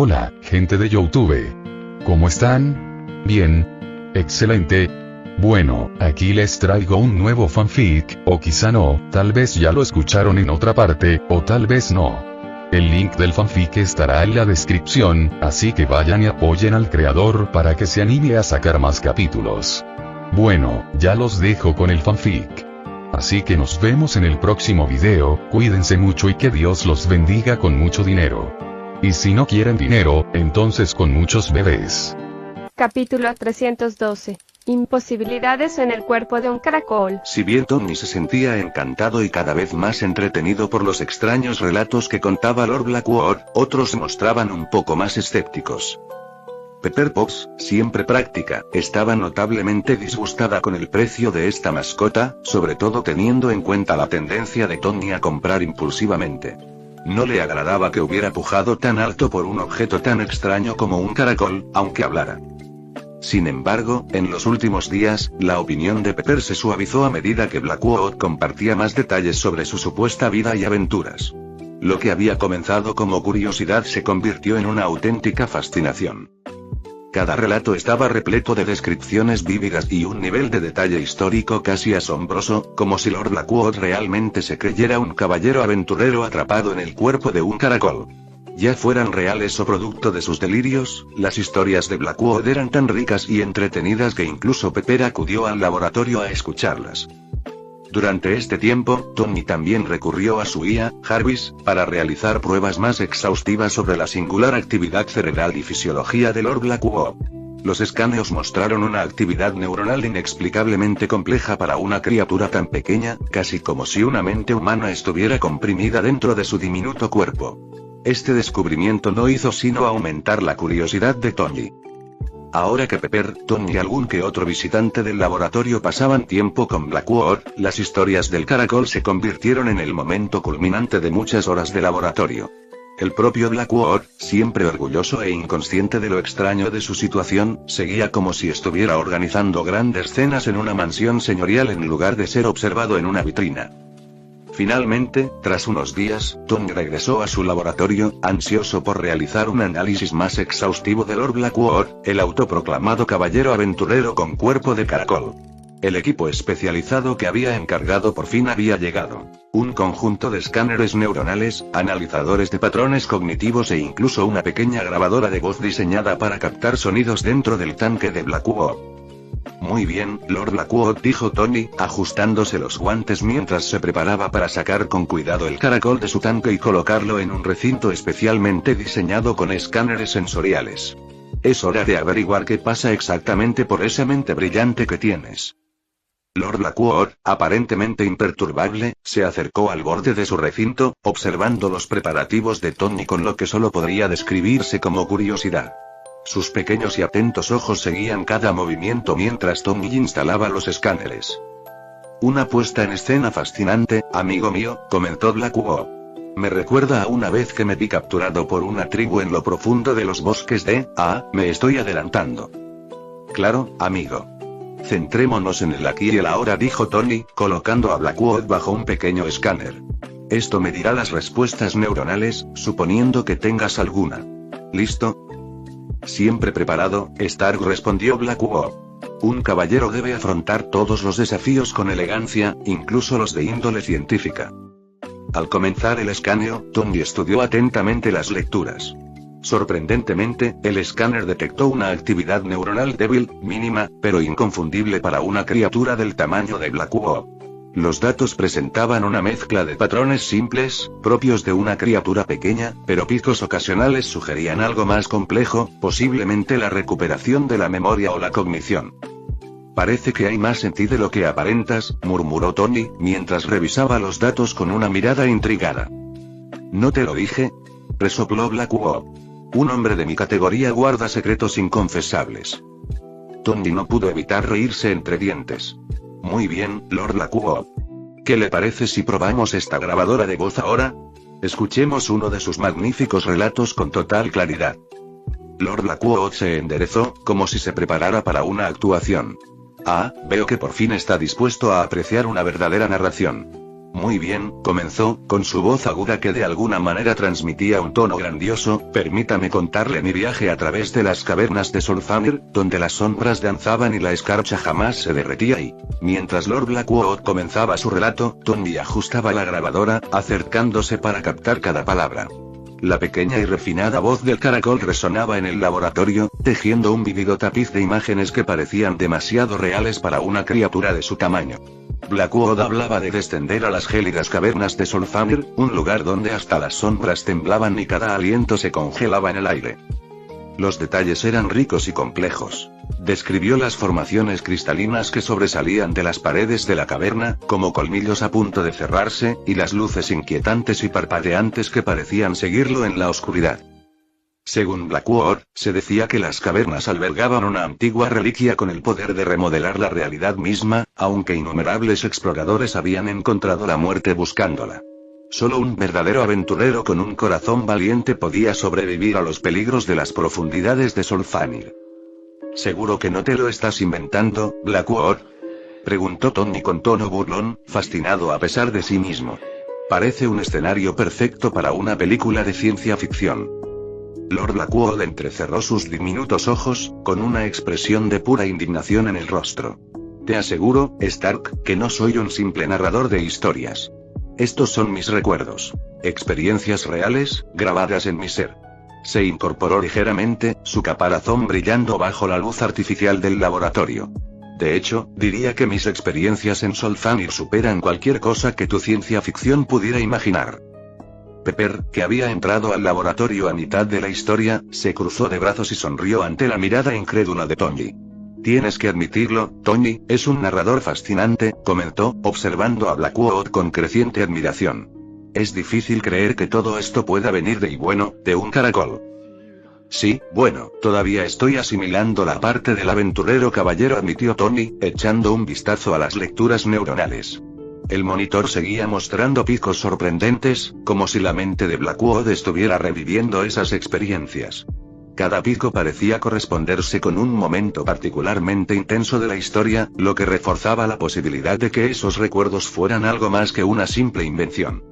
Hola, gente de YouTube. ¿Cómo están? Bien. Excelente. Bueno, aquí les traigo un nuevo fanfic, o quizá no, tal vez ya lo escucharon en otra parte, o tal vez no. El link del fanfic estará en la descripción, así que vayan y apoyen al creador para que se anime a sacar más capítulos. Bueno, ya los dejo con el fanfic. Así que nos vemos en el próximo video, cuídense mucho y que Dios los bendiga con mucho dinero. Y si no quieren dinero, entonces con muchos bebés. Capítulo 312. Imposibilidades en el cuerpo de un caracol. Si bien Tommy se sentía encantado y cada vez más entretenido por los extraños relatos que contaba Lord Blackwood, otros se mostraban un poco más escépticos. Pepper Potts, siempre práctica, estaba notablemente disgustada con el precio de esta mascota, sobre todo teniendo en cuenta la tendencia de Tommy a comprar impulsivamente. No le agradaba que hubiera pujado tan alto por un objeto tan extraño como un caracol, aunque hablara. Sin embargo, en los últimos días, la opinión de Pepper se suavizó a medida que Blackwood compartía más detalles sobre su supuesta vida y aventuras. Lo que había comenzado como curiosidad se convirtió en una auténtica fascinación. Cada relato estaba repleto de descripciones vívidas y un nivel de detalle histórico casi asombroso, como si Lord Blackwood realmente se creyera un caballero aventurero atrapado en el cuerpo de un caracol. Ya fueran reales o producto de sus delirios, las historias de Blackwood eran tan ricas y entretenidas que incluso Pepper acudió al laboratorio a escucharlas. Durante este tiempo, Tommy también recurrió a su IA, Jarvis, para realizar pruebas más exhaustivas sobre la singular actividad cerebral y fisiología de Lord Blackwood. Los escaneos mostraron una actividad neuronal inexplicablemente compleja para una criatura tan pequeña, casi como si una mente humana estuviera comprimida dentro de su diminuto cuerpo. Este descubrimiento no hizo sino aumentar la curiosidad de Tommy. Ahora que Pepper, Tommy y algún que otro visitante del laboratorio pasaban tiempo con Blackwood, las historias del caracol se convirtieron en el momento culminante de muchas horas de laboratorio. El propio Blackwood, siempre orgulloso e inconsciente de lo extraño de su situación, seguía como si estuviera organizando grandes cenas en una mansión señorial en lugar de ser observado en una vitrina. Finalmente, tras unos días, Tommy regresó a su laboratorio, ansioso por realizar un análisis más exhaustivo de Lord Blackwood, el autoproclamado caballero aventurero con cuerpo de caracol. El equipo especializado que había encargado por fin había llegado. Un conjunto de escáneres neuronales, analizadores de patrones cognitivos e incluso una pequeña grabadora de voz diseñada para captar sonidos dentro del tanque de Blackwood. Muy bien, Lord Blackwood, dijo Tommy, ajustándose los guantes mientras se preparaba para sacar con cuidado el caracol de su tanque y colocarlo en un recinto especialmente diseñado con escáneres sensoriales. Es hora de averiguar qué pasa exactamente por esa mente brillante que tienes. Lord Blackwood, aparentemente imperturbable, se acercó al borde de su recinto, observando los preparativos de Tommy con lo que solo podría describirse como curiosidad. Sus pequeños y atentos ojos seguían cada movimiento mientras Tommy instalaba los escáneres. Una puesta en escena fascinante, amigo mío, comentó Blackwood. Me recuerda a una vez que me vi capturado por una tribu en lo profundo de los bosques de... me estoy adelantando. Claro, amigo. Centrémonos en el aquí y el ahora, dijo Tommy, colocando a Blackwood bajo un pequeño escáner. Esto me dirá las respuestas neuronales, suponiendo que tengas alguna. ¿Listo? Siempre preparado, Stark, respondió Blackwood. Un caballero debe afrontar todos los desafíos con elegancia, incluso los de índole científica. Al comenzar el escaneo, Tommy estudió atentamente las lecturas. Sorprendentemente, el escáner detectó una actividad neuronal débil, mínima, pero inconfundible para una criatura del tamaño de Blackwood. Los datos presentaban una mezcla de patrones simples, propios de una criatura pequeña, pero picos ocasionales sugerían algo más complejo, posiblemente la recuperación de la memoria o la cognición. Parece que hay más en ti de lo que aparentas, murmuró Tommy, mientras revisaba los datos con una mirada intrigada. ¿No te lo dije?, resopló Blackwood. Un hombre de mi categoría guarda secretos inconfesables. Tommy no pudo evitar reírse entre dientes. Muy bien, Lord Blackwood. ¿Qué le parece si probamos esta grabadora de voz ahora? Escuchemos uno de sus magníficos relatos con total claridad. Lord Blackwood se enderezó, como si se preparara para una actuación. Veo que por fin está dispuesto a apreciar una verdadera narración. Muy bien, comenzó, con su voz aguda que de alguna manera transmitía un tono grandioso, permítame contarle mi viaje a través de las cavernas de Solfamir, donde las sombras danzaban y la escarcha jamás se derretía y... Mientras Lord Blackwood comenzaba su relato, Tony ajustaba la grabadora, acercándose para captar cada palabra. La pequeña y refinada voz del caracol resonaba en el laboratorio, tejiendo un vívido tapiz de imágenes que parecían demasiado reales para una criatura de su tamaño. Blackwood hablaba de descender a las gélidas cavernas de Solfamir, un lugar donde hasta las sombras temblaban y cada aliento se congelaba en el aire. Los detalles eran ricos y complejos. Describió las formaciones cristalinas que sobresalían de las paredes de la caverna, como colmillos a punto de cerrarse, y las luces inquietantes y parpadeantes que parecían seguirlo en la oscuridad. Según Blackwood, se decía que las cavernas albergaban una antigua reliquia con el poder de remodelar la realidad misma, aunque innumerables exploradores habían encontrado la muerte buscándola. Solo un verdadero aventurero con un corazón valiente podía sobrevivir a los peligros de las profundidades de Solfamir. ¿Seguro que no te lo estás inventando, Blackwood?, preguntó Tony con tono burlón, fascinado a pesar de sí mismo. Parece un escenario perfecto para una película de ciencia ficción. Lord Blackwood entrecerró sus diminutos ojos, con una expresión de pura indignación en el rostro. Te aseguro, Stark, que no soy un simple narrador de historias. Estos son mis recuerdos. Experiencias reales, grabadas en mi ser. Se incorporó ligeramente, su caparazón brillando bajo la luz artificial del laboratorio. De hecho, diría que mis experiencias en Solfamir superan cualquier cosa que tu ciencia ficción pudiera imaginar. Pepper, que había entrado al laboratorio a mitad de la historia, se cruzó de brazos y sonrió ante la mirada incrédula de Tony. Tienes que admitirlo, Tony, es un narrador fascinante, comentó, observando a Blackwood con creciente admiración. Es difícil creer que todo esto pueda venir de un caracol. Sí, bueno, todavía estoy asimilando la parte del aventurero caballero, admitió Tony, echando un vistazo a las lecturas neuronales. El monitor seguía mostrando picos sorprendentes, como si la mente de Blackwood estuviera reviviendo esas experiencias. Cada pico parecía corresponderse con un momento particularmente intenso de la historia, lo que reforzaba la posibilidad de que esos recuerdos fueran algo más que una simple invención.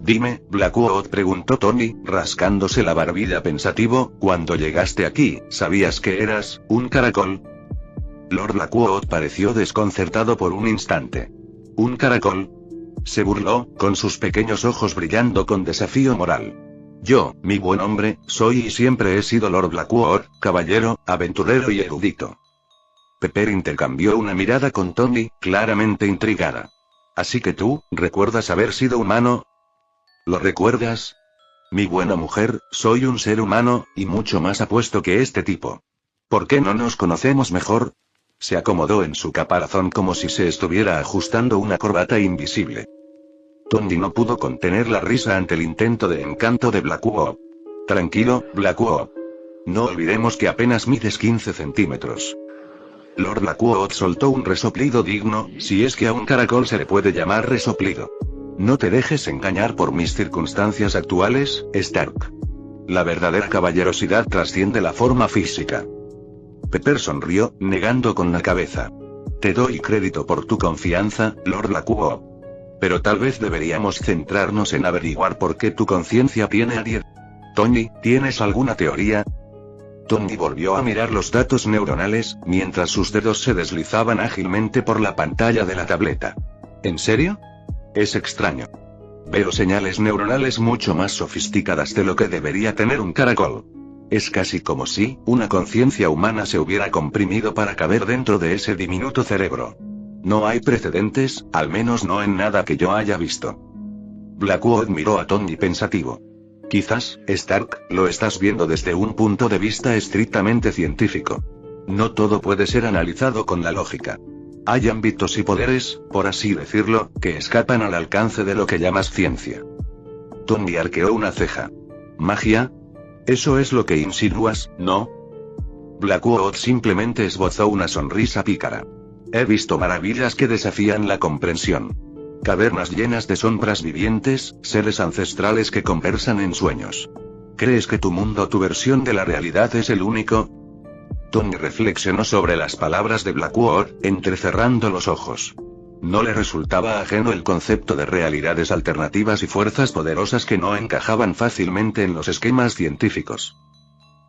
Dime, Blackwood, preguntó Tony, rascándose la barbilla pensativo, cuando llegaste aquí, ¿sabías que eras un caracol? Lord Blackwood pareció desconcertado por un instante. ¿Un caracol?, se burló, con sus pequeños ojos brillando con desafío moral. Yo, mi buen hombre, soy y siempre he sido Lord Blackwood, caballero, aventurero y erudito. Pepper intercambió una mirada con Tony, claramente intrigada. Así que tú, ¿recuerdas haber sido humano? ¿Lo recuerdas? Mi buena mujer, soy un ser humano, y mucho más apuesto que este tipo. ¿Por qué no nos conocemos mejor? Se acomodó en su caparazón como si se estuviera ajustando una corbata invisible. Tony no pudo contener la risa ante el intento de encanto de Blackwood. Tranquilo, Blackwood. No olvidemos que apenas mides 15 centímetros. Lord Blackwood soltó un resoplido digno, si es que a un caracol se le puede llamar resoplido. No te dejes engañar por mis circunstancias actuales, Stark. La verdadera caballerosidad trasciende la forma física. Pepper sonrió, negando con la cabeza. Te doy crédito por tu confianza, Lord Blackwood. Pero tal vez deberíamos centrarnos en averiguar por qué tu conciencia tiene a 10. Tony, ¿tienes alguna teoría? Tony volvió a mirar los datos neuronales, mientras sus dedos se deslizaban ágilmente por la pantalla de la tableta. ¿En serio? Es extraño. Veo señales neuronales mucho más sofisticadas de lo que debería tener un caracol. Es casi como si una conciencia humana se hubiera comprimido para caber dentro de ese diminuto cerebro. No hay precedentes, al menos no en nada que yo haya visto. Blackwood miró a Tony pensativo. Quizás, Stark, lo estás viendo desde un punto de vista estrictamente científico. No todo puede ser analizado con la lógica. Hay ámbitos y poderes, por así decirlo, que escapan al alcance de lo que llamas ciencia. Tony arqueó una ceja. ¿Magia? Eso es lo que insinúas, ¿no? Blackwood simplemente esbozó una sonrisa pícara. He visto maravillas que desafían la comprensión. Cavernas llenas de sombras vivientes, seres ancestrales que conversan en sueños. ¿Crees que tu mundo, tu versión de la realidad es el único? Tony reflexionó sobre las palabras de Blackwood, entrecerrando los ojos. No le resultaba ajeno el concepto de realidades alternativas y fuerzas poderosas que no encajaban fácilmente en los esquemas científicos.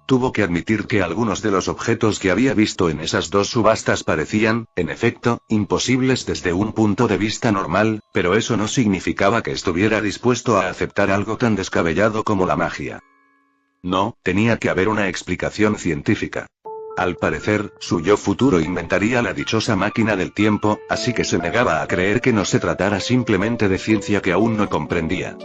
Tuvo que admitir que algunos de los objetos que había visto en esas dos subastas parecían, en efecto, imposibles desde un punto de vista normal, pero eso no significaba que estuviera dispuesto a aceptar algo tan descabellado como la magia. No, tenía que haber una explicación científica. Al parecer, su yo futuro inventaría la dichosa máquina del tiempo, así que se negaba a creer que no se tratara simplemente de ciencia que aún no comprendía.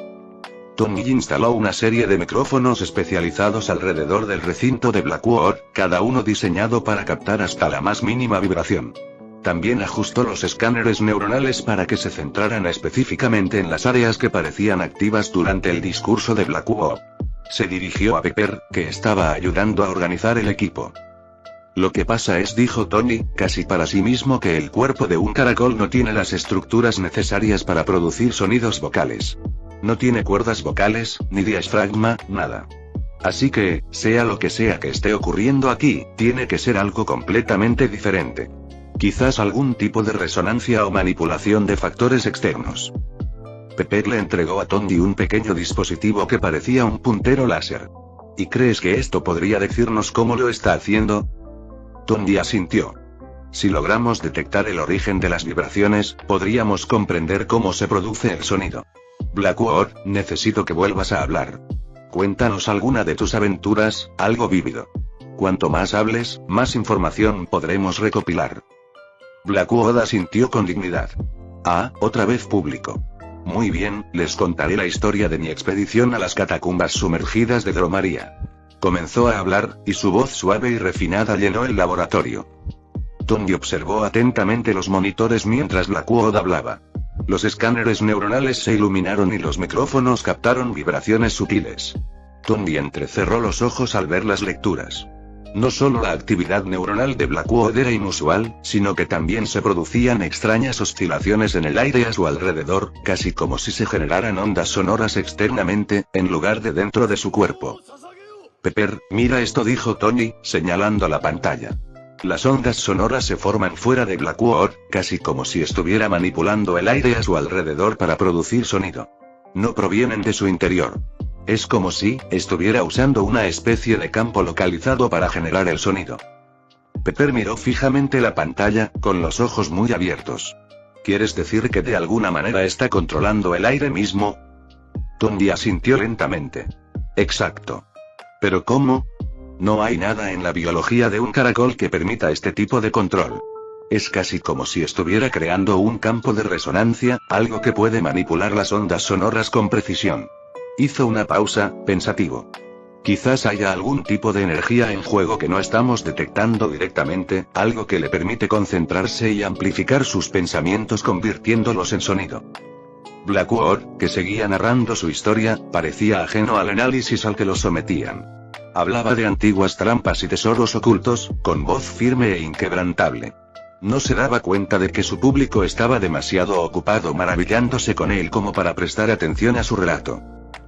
Tony instaló una serie de micrófonos especializados alrededor del recinto de Blackwater, cada uno diseñado para captar hasta la más mínima vibración. También ajustó los escáneres neuronales para que se centraran específicamente en las áreas que parecían activas durante el discurso de Blackwater. Se dirigió a Pepper, que estaba ayudando a organizar el equipo. Lo que pasa es, dijo Tony, casi para sí mismo, que el cuerpo de un caracol no tiene las estructuras necesarias para producir sonidos vocales. No tiene cuerdas vocales, ni diafragma, nada. Así que, sea lo que sea que esté ocurriendo aquí, tiene que ser algo completamente diferente. Quizás algún tipo de resonancia o manipulación de factores externos. Pepper le entregó a Tony un pequeño dispositivo que parecía un puntero láser. ¿Y crees que esto podría decirnos cómo lo está haciendo? Tony asintió. Si logramos detectar el origen de las vibraciones, podríamos comprender cómo se produce el sonido. Blackwater, necesito que vuelvas a hablar. Cuéntanos alguna de tus aventuras, algo vívido. Cuanto más hables, más información podremos recopilar. Blackwater asintió con dignidad. Ah, otra vez público. Muy bien, les contaré la historia de mi expedición a las catacumbas sumergidas de Dromaria. Comenzó a hablar, y su voz suave y refinada llenó el laboratorio. Tony observó atentamente los monitores mientras Blackwood hablaba. Los escáneres neuronales se iluminaron y los micrófonos captaron vibraciones sutiles. Tony entrecerró los ojos al ver las lecturas. No solo la actividad neuronal de Blackwood era inusual, sino que también se producían extrañas oscilaciones en el aire a su alrededor, casi como si se generaran ondas sonoras externamente, en lugar de dentro de su cuerpo. Pepper, mira esto, dijo Tony, señalando la pantalla. Las ondas sonoras se forman fuera de Blackwood, casi como si estuviera manipulando el aire a su alrededor para producir sonido. No provienen de su interior. Es como si estuviera usando una especie de campo localizado para generar el sonido. Pepper miró fijamente la pantalla, con los ojos muy abiertos. ¿Quieres decir que de alguna manera está controlando el aire mismo? Tony asintió lentamente. Exacto. ¿Pero cómo? No hay nada en la biología de un caracol que permita este tipo de control. Es casi como si estuviera creando un campo de resonancia, algo que puede manipular las ondas sonoras con precisión. Hizo una pausa, pensativo. Quizás haya algún tipo de energía en juego que no estamos detectando directamente, algo que le permite concentrarse y amplificar sus pensamientos convirtiéndolos en sonido. Blackwood, que seguía narrando su historia, parecía ajeno al análisis al que lo sometían. Hablaba de antiguas trampas y tesoros ocultos, con voz firme e inquebrantable. No se daba cuenta de que su público estaba demasiado ocupado maravillándose con él como para prestar atención a su relato.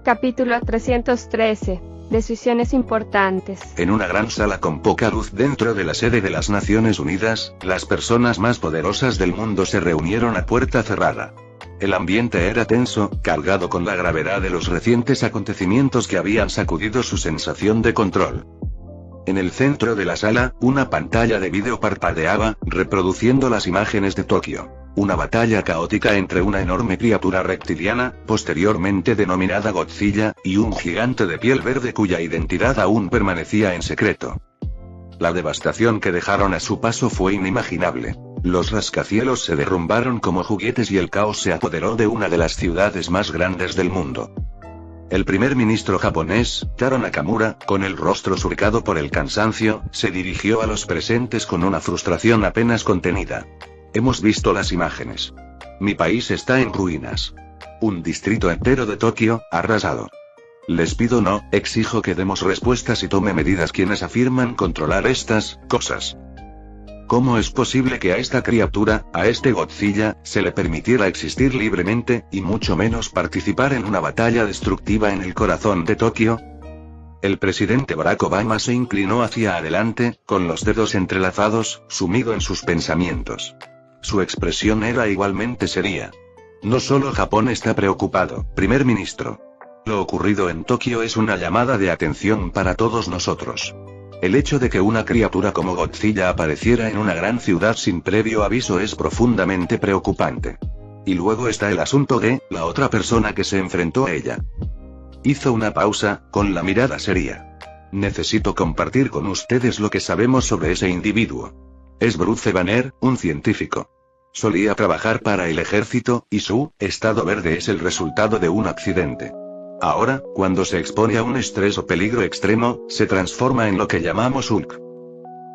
Capítulo 313. Decisiones importantes. En una gran sala con poca luz dentro de la sede de las Naciones Unidas, las personas más poderosas del mundo se reunieron a puerta cerrada. El ambiente era tenso, cargado con la gravedad de los recientes acontecimientos que habían sacudido su sensación de control. En el centro de la sala, una pantalla de vídeo parpadeaba, reproduciendo las imágenes de Tokio. Una batalla caótica entre una enorme criatura reptiliana, posteriormente denominada Godzilla, y un gigante de piel verde cuya identidad aún permanecía en secreto. La devastación que dejaron a su paso fue inimaginable. Los rascacielos se derrumbaron como juguetes y el caos se apoderó de una de las ciudades más grandes del mundo. El primer ministro japonés, Taro Nakamura, con el rostro surcado por el cansancio, se dirigió a los presentes con una frustración apenas contenida. Hemos visto las imágenes. Mi país está en ruinas. Un distrito entero de Tokio, arrasado. Les pido no, exijo que demos respuestas y tome medidas quienes afirman controlar estas cosas. ¿Cómo es posible que a esta criatura, a este Godzilla, se le permitiera existir libremente, y mucho menos participar en una batalla destructiva en el corazón de Tokio? El presidente Barack Obama se inclinó hacia adelante, con los dedos entrelazados, sumido en sus pensamientos. Su expresión era igualmente seria. No solo Japón está preocupado, primer ministro. Lo ocurrido en Tokio es una llamada de atención para todos nosotros. El hecho de que una criatura como Godzilla apareciera en una gran ciudad sin previo aviso es profundamente preocupante. Y luego está el asunto de la otra persona que se enfrentó a ella. Hizo una pausa, con la mirada seria. Necesito compartir con ustedes lo que sabemos sobre ese individuo. Es Bruce Banner, un científico. Solía trabajar para el ejército, y su estado verde es el resultado de un accidente. Ahora, cuando se expone a un estrés o peligro extremo, se transforma en lo que llamamos Hulk.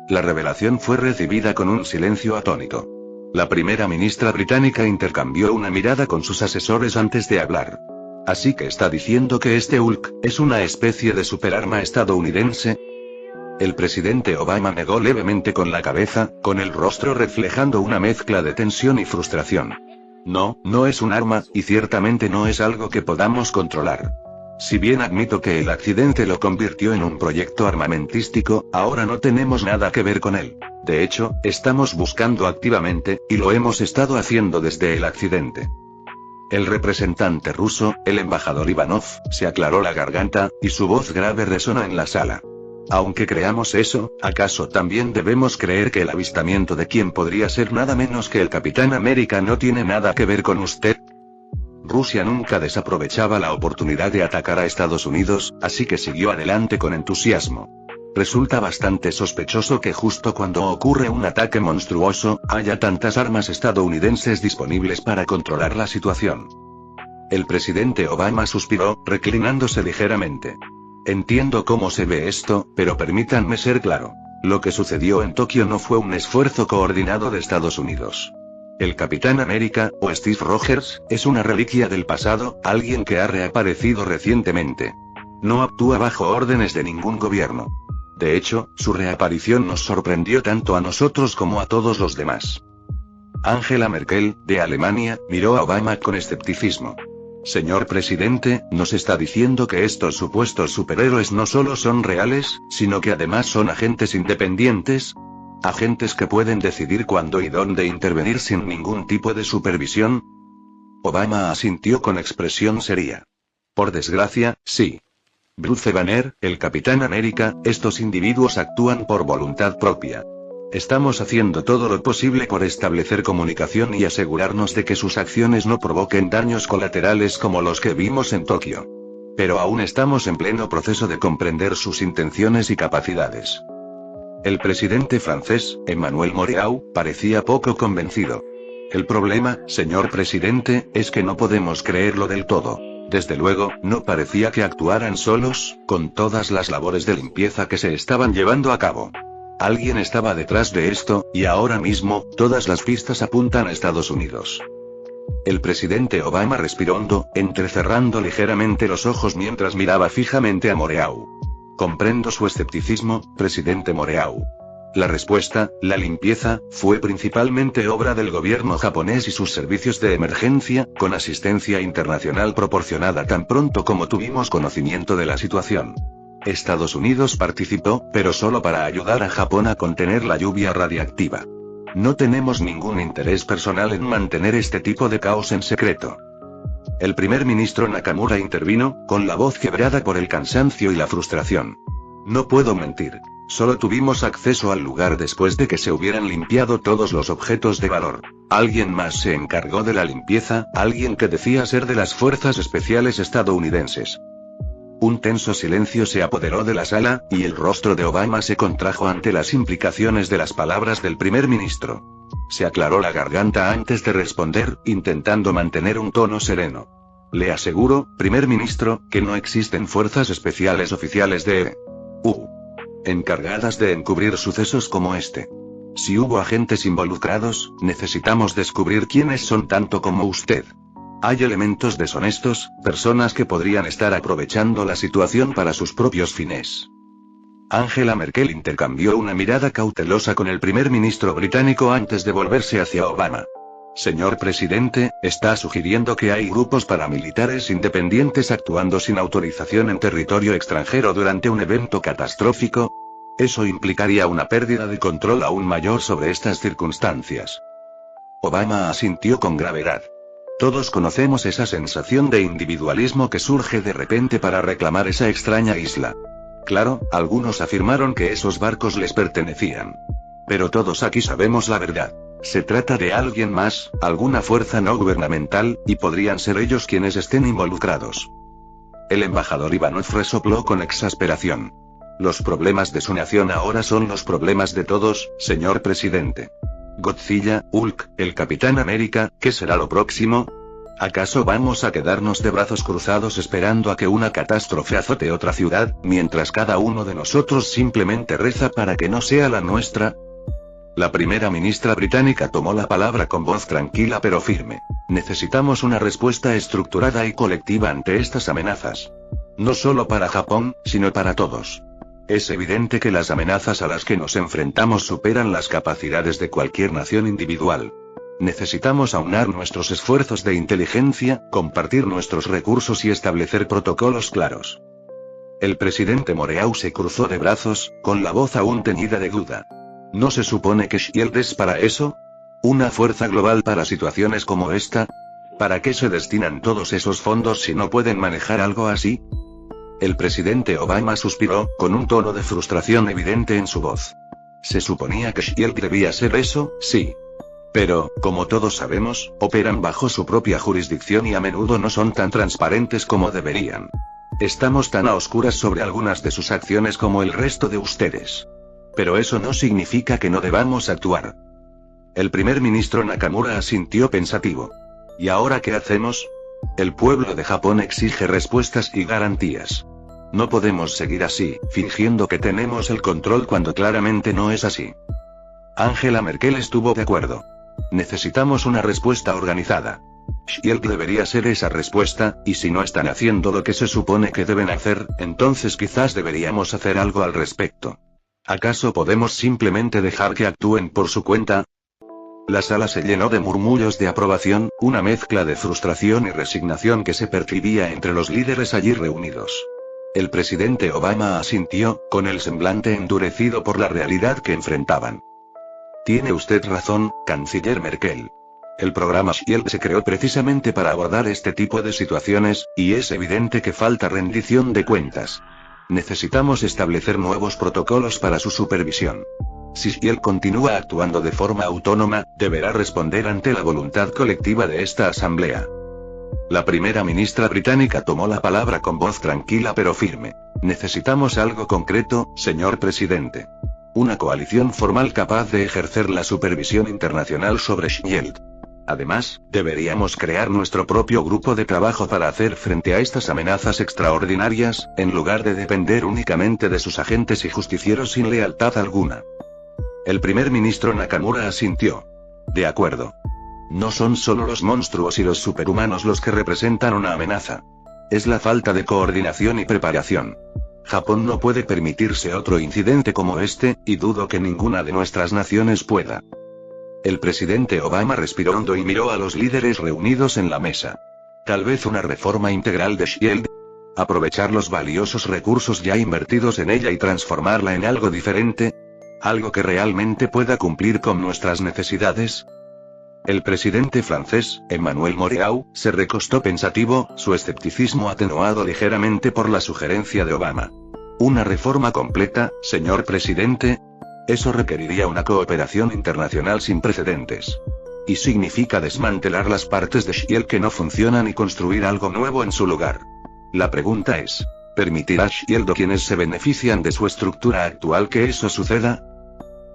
La revelación fue recibida con un silencio atónito. La primera ministra británica intercambió una mirada con sus asesores antes de hablar. Así que está diciendo que este Hulk es una especie de superarma estadounidense. El presidente Obama negó levemente con la cabeza, con el rostro reflejando una mezcla de tensión y frustración. No, no es un arma, y ciertamente no es algo que podamos controlar. Si bien admito que el accidente lo convirtió en un proyecto armamentístico, ahora no tenemos nada que ver con él. De hecho, estamos buscando activamente, y lo hemos estado haciendo desde el accidente. El representante ruso, el embajador Ivanov, se aclaró la garganta, y su voz grave resonó en la sala. Aunque creamos eso, ¿acaso también debemos creer que el avistamiento de quien podría ser nada menos que el Capitán América no tiene nada que ver con usted? Rusia nunca desaprovechaba la oportunidad de atacar a Estados Unidos, así que siguió adelante con entusiasmo. Resulta bastante sospechoso que justo cuando ocurre un ataque monstruoso, haya tantas armas estadounidenses disponibles para controlar la situación. El presidente Obama suspiró, reclinándose ligeramente. Entiendo cómo se ve esto, pero permítanme ser claro. Lo que sucedió en Tokio no fue un esfuerzo coordinado de Estados Unidos. El Capitán América, o Steve Rogers, es una reliquia del pasado, alguien que ha reaparecido recientemente. No actúa bajo órdenes de ningún gobierno. De hecho, su reaparición nos sorprendió tanto a nosotros como a todos los demás. Angela Merkel, de Alemania, miró a Obama con escepticismo. Señor presidente, nos está diciendo que estos supuestos superhéroes no solo son reales, sino que además son agentes independientes. Agentes que pueden decidir cuándo y dónde intervenir sin ningún tipo de supervisión. Obama asintió con expresión seria. Por desgracia, sí. Bruce Banner, el Capitán América, estos individuos actúan por voluntad propia. Estamos haciendo todo lo posible por establecer comunicación y asegurarnos de que sus acciones no provoquen daños colaterales como los que vimos en Tokio. Pero aún estamos en pleno proceso de comprender sus intenciones y capacidades. El presidente francés, Emmanuel Moreau, parecía poco convencido. El problema, señor presidente, es que no podemos creerlo del todo. Desde luego, no parecía que actuaran solos, con todas las labores de limpieza que se estaban llevando a cabo. Alguien estaba detrás de esto, y ahora mismo, todas las pistas apuntan a Estados Unidos. El presidente Obama respiró hondo, entrecerrando ligeramente los ojos mientras miraba fijamente a Moreau. Comprendo su escepticismo, presidente Moreau. La respuesta, la limpieza, fue principalmente obra del gobierno japonés y sus servicios de emergencia, con asistencia internacional proporcionada tan pronto como tuvimos conocimiento de la situación. Estados Unidos participó, pero solo para ayudar a Japón a contener la lluvia radiactiva. No tenemos ningún interés personal en mantener este tipo de caos en secreto. El primer ministro Nakamura intervino, con la voz quebrada por el cansancio y la frustración. No puedo mentir. Solo tuvimos acceso al lugar después de que se hubieran limpiado todos los objetos de valor. Alguien más se encargó de la limpieza, alguien que decía ser de las fuerzas especiales estadounidenses. Un tenso silencio se apoderó de la sala, y el rostro de Obama se contrajo ante las implicaciones de las palabras del primer ministro. Se aclaró la garganta antes de responder, intentando mantener un tono sereno. Le aseguro, primer ministro, que no existen fuerzas especiales oficiales de encargadas de encubrir sucesos como este. Si hubo agentes involucrados, necesitamos descubrir quiénes son tanto como usted. Hay elementos deshonestos, personas que podrían estar aprovechando la situación para sus propios fines. Angela Merkel intercambió una mirada cautelosa con el primer ministro británico antes de volverse hacia Obama. Señor presidente, ¿está sugiriendo que hay grupos paramilitares independientes actuando sin autorización en territorio extranjero durante un evento catastrófico? Eso implicaría una pérdida de control aún mayor sobre estas circunstancias. Obama asintió con gravedad. Todos conocemos esa sensación de individualismo que surge de repente para reclamar esa extraña isla. Claro, algunos afirmaron que esos barcos les pertenecían. Pero todos aquí sabemos la verdad. Se trata de alguien más, alguna fuerza no gubernamental, y podrían ser ellos quienes estén involucrados. El embajador Ivanov resopló con exasperación. Los problemas de su nación ahora son los problemas de todos, señor presidente. Godzilla, Hulk, el Capitán América, ¿qué será lo próximo? ¿Acaso vamos a quedarnos de brazos cruzados esperando a que una catástrofe azote otra ciudad, mientras cada uno de nosotros simplemente reza para que no sea la nuestra? La primera ministra británica tomó la palabra con voz tranquila pero firme. Necesitamos una respuesta estructurada y colectiva ante estas amenazas. No solo para Japón, sino para todos. Es evidente que las amenazas a las que nos enfrentamos superan las capacidades de cualquier nación individual. Necesitamos aunar nuestros esfuerzos de inteligencia, compartir nuestros recursos y establecer protocolos claros. El presidente Moreau se cruzó de brazos, con la voz aún teñida de duda. ¿No se supone que SHIELD es para eso? ¿Una fuerza global para situaciones como esta? ¿Para qué se destinan todos esos fondos si no pueden manejar algo así? El presidente Obama suspiró, con un tono de frustración evidente en su voz. ¿Se suponía que SHIELD debía ser eso? Sí. Pero, como todos sabemos, operan bajo su propia jurisdicción y a menudo no son tan transparentes como deberían. Estamos tan a oscuras sobre algunas de sus acciones como el resto de ustedes. Pero eso no significa que no debamos actuar. El primer ministro Nakamura asintió pensativo. ¿Y ahora qué hacemos? El pueblo de Japón exige respuestas y garantías. No podemos seguir así, fingiendo que tenemos el control cuando claramente no es así. Angela Merkel estuvo de acuerdo. Necesitamos una respuesta organizada. SHIELD debería ser esa respuesta, y si no están haciendo lo que se supone que deben hacer, entonces quizás deberíamos hacer algo al respecto. ¿Acaso podemos simplemente dejar que actúen por su cuenta? La sala se llenó de murmullos de aprobación, una mezcla de frustración y resignación que se percibía entre los líderes allí reunidos. El presidente Obama asintió, con el semblante endurecido por la realidad que enfrentaban. Tiene usted razón, canciller Merkel. El programa SHIELD se creó precisamente para abordar este tipo de situaciones, y es evidente que falta rendición de cuentas. Necesitamos establecer nuevos protocolos para su supervisión. Si SHIELD continúa actuando de forma autónoma, deberá responder ante la voluntad colectiva de esta asamblea. La primera ministra británica tomó la palabra con voz tranquila pero firme. Necesitamos algo concreto, señor presidente. Una coalición formal capaz de ejercer la supervisión internacional sobre SHIELD. Además, deberíamos crear nuestro propio grupo de trabajo para hacer frente a estas amenazas extraordinarias, en lugar de depender únicamente de sus agentes y justicieros sin lealtad alguna. El primer ministro Nakamura asintió. De acuerdo. No son solo los monstruos y los superhumanos los que representan una amenaza. Es la falta de coordinación y preparación. Japón no puede permitirse otro incidente como este, y dudo que ninguna de nuestras naciones pueda. El presidente Obama respiró hondo y miró a los líderes reunidos en la mesa. Tal vez una reforma integral de SHIELD. Aprovechar los valiosos recursos ya invertidos en ella y transformarla en algo diferente. Algo que realmente pueda cumplir con nuestras necesidades. El presidente francés, Emmanuel Moreau, se recostó pensativo, su escepticismo atenuado ligeramente por la sugerencia de Obama. ¿Una reforma completa, señor presidente? Eso requeriría una cooperación internacional sin precedentes. Y significa desmantelar las partes de SHIELD que no funcionan y construir algo nuevo en su lugar. La pregunta es, ¿permitirá SHIELD o quienes se benefician de su estructura actual que eso suceda?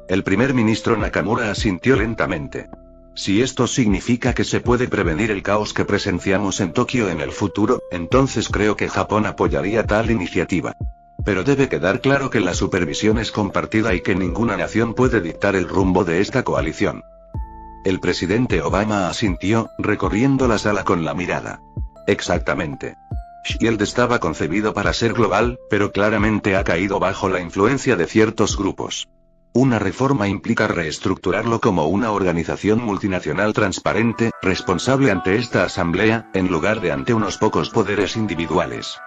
El primer ministro Nakamura asintió lentamente. Si esto significa que se puede prevenir el caos que presenciamos en Tokio en el futuro, entonces creo que Japón apoyaría tal iniciativa. Pero debe quedar claro que la supervisión es compartida y que ninguna nación puede dictar el rumbo de esta coalición. El presidente Obama asintió, recorriendo la sala con la mirada. Exactamente. SHIELD estaba concebido para ser global, pero claramente ha caído bajo la influencia de ciertos grupos. Una reforma implica reestructurarlo como una organización multinacional transparente, responsable ante esta asamblea, en lugar de ante unos pocos poderes individuales.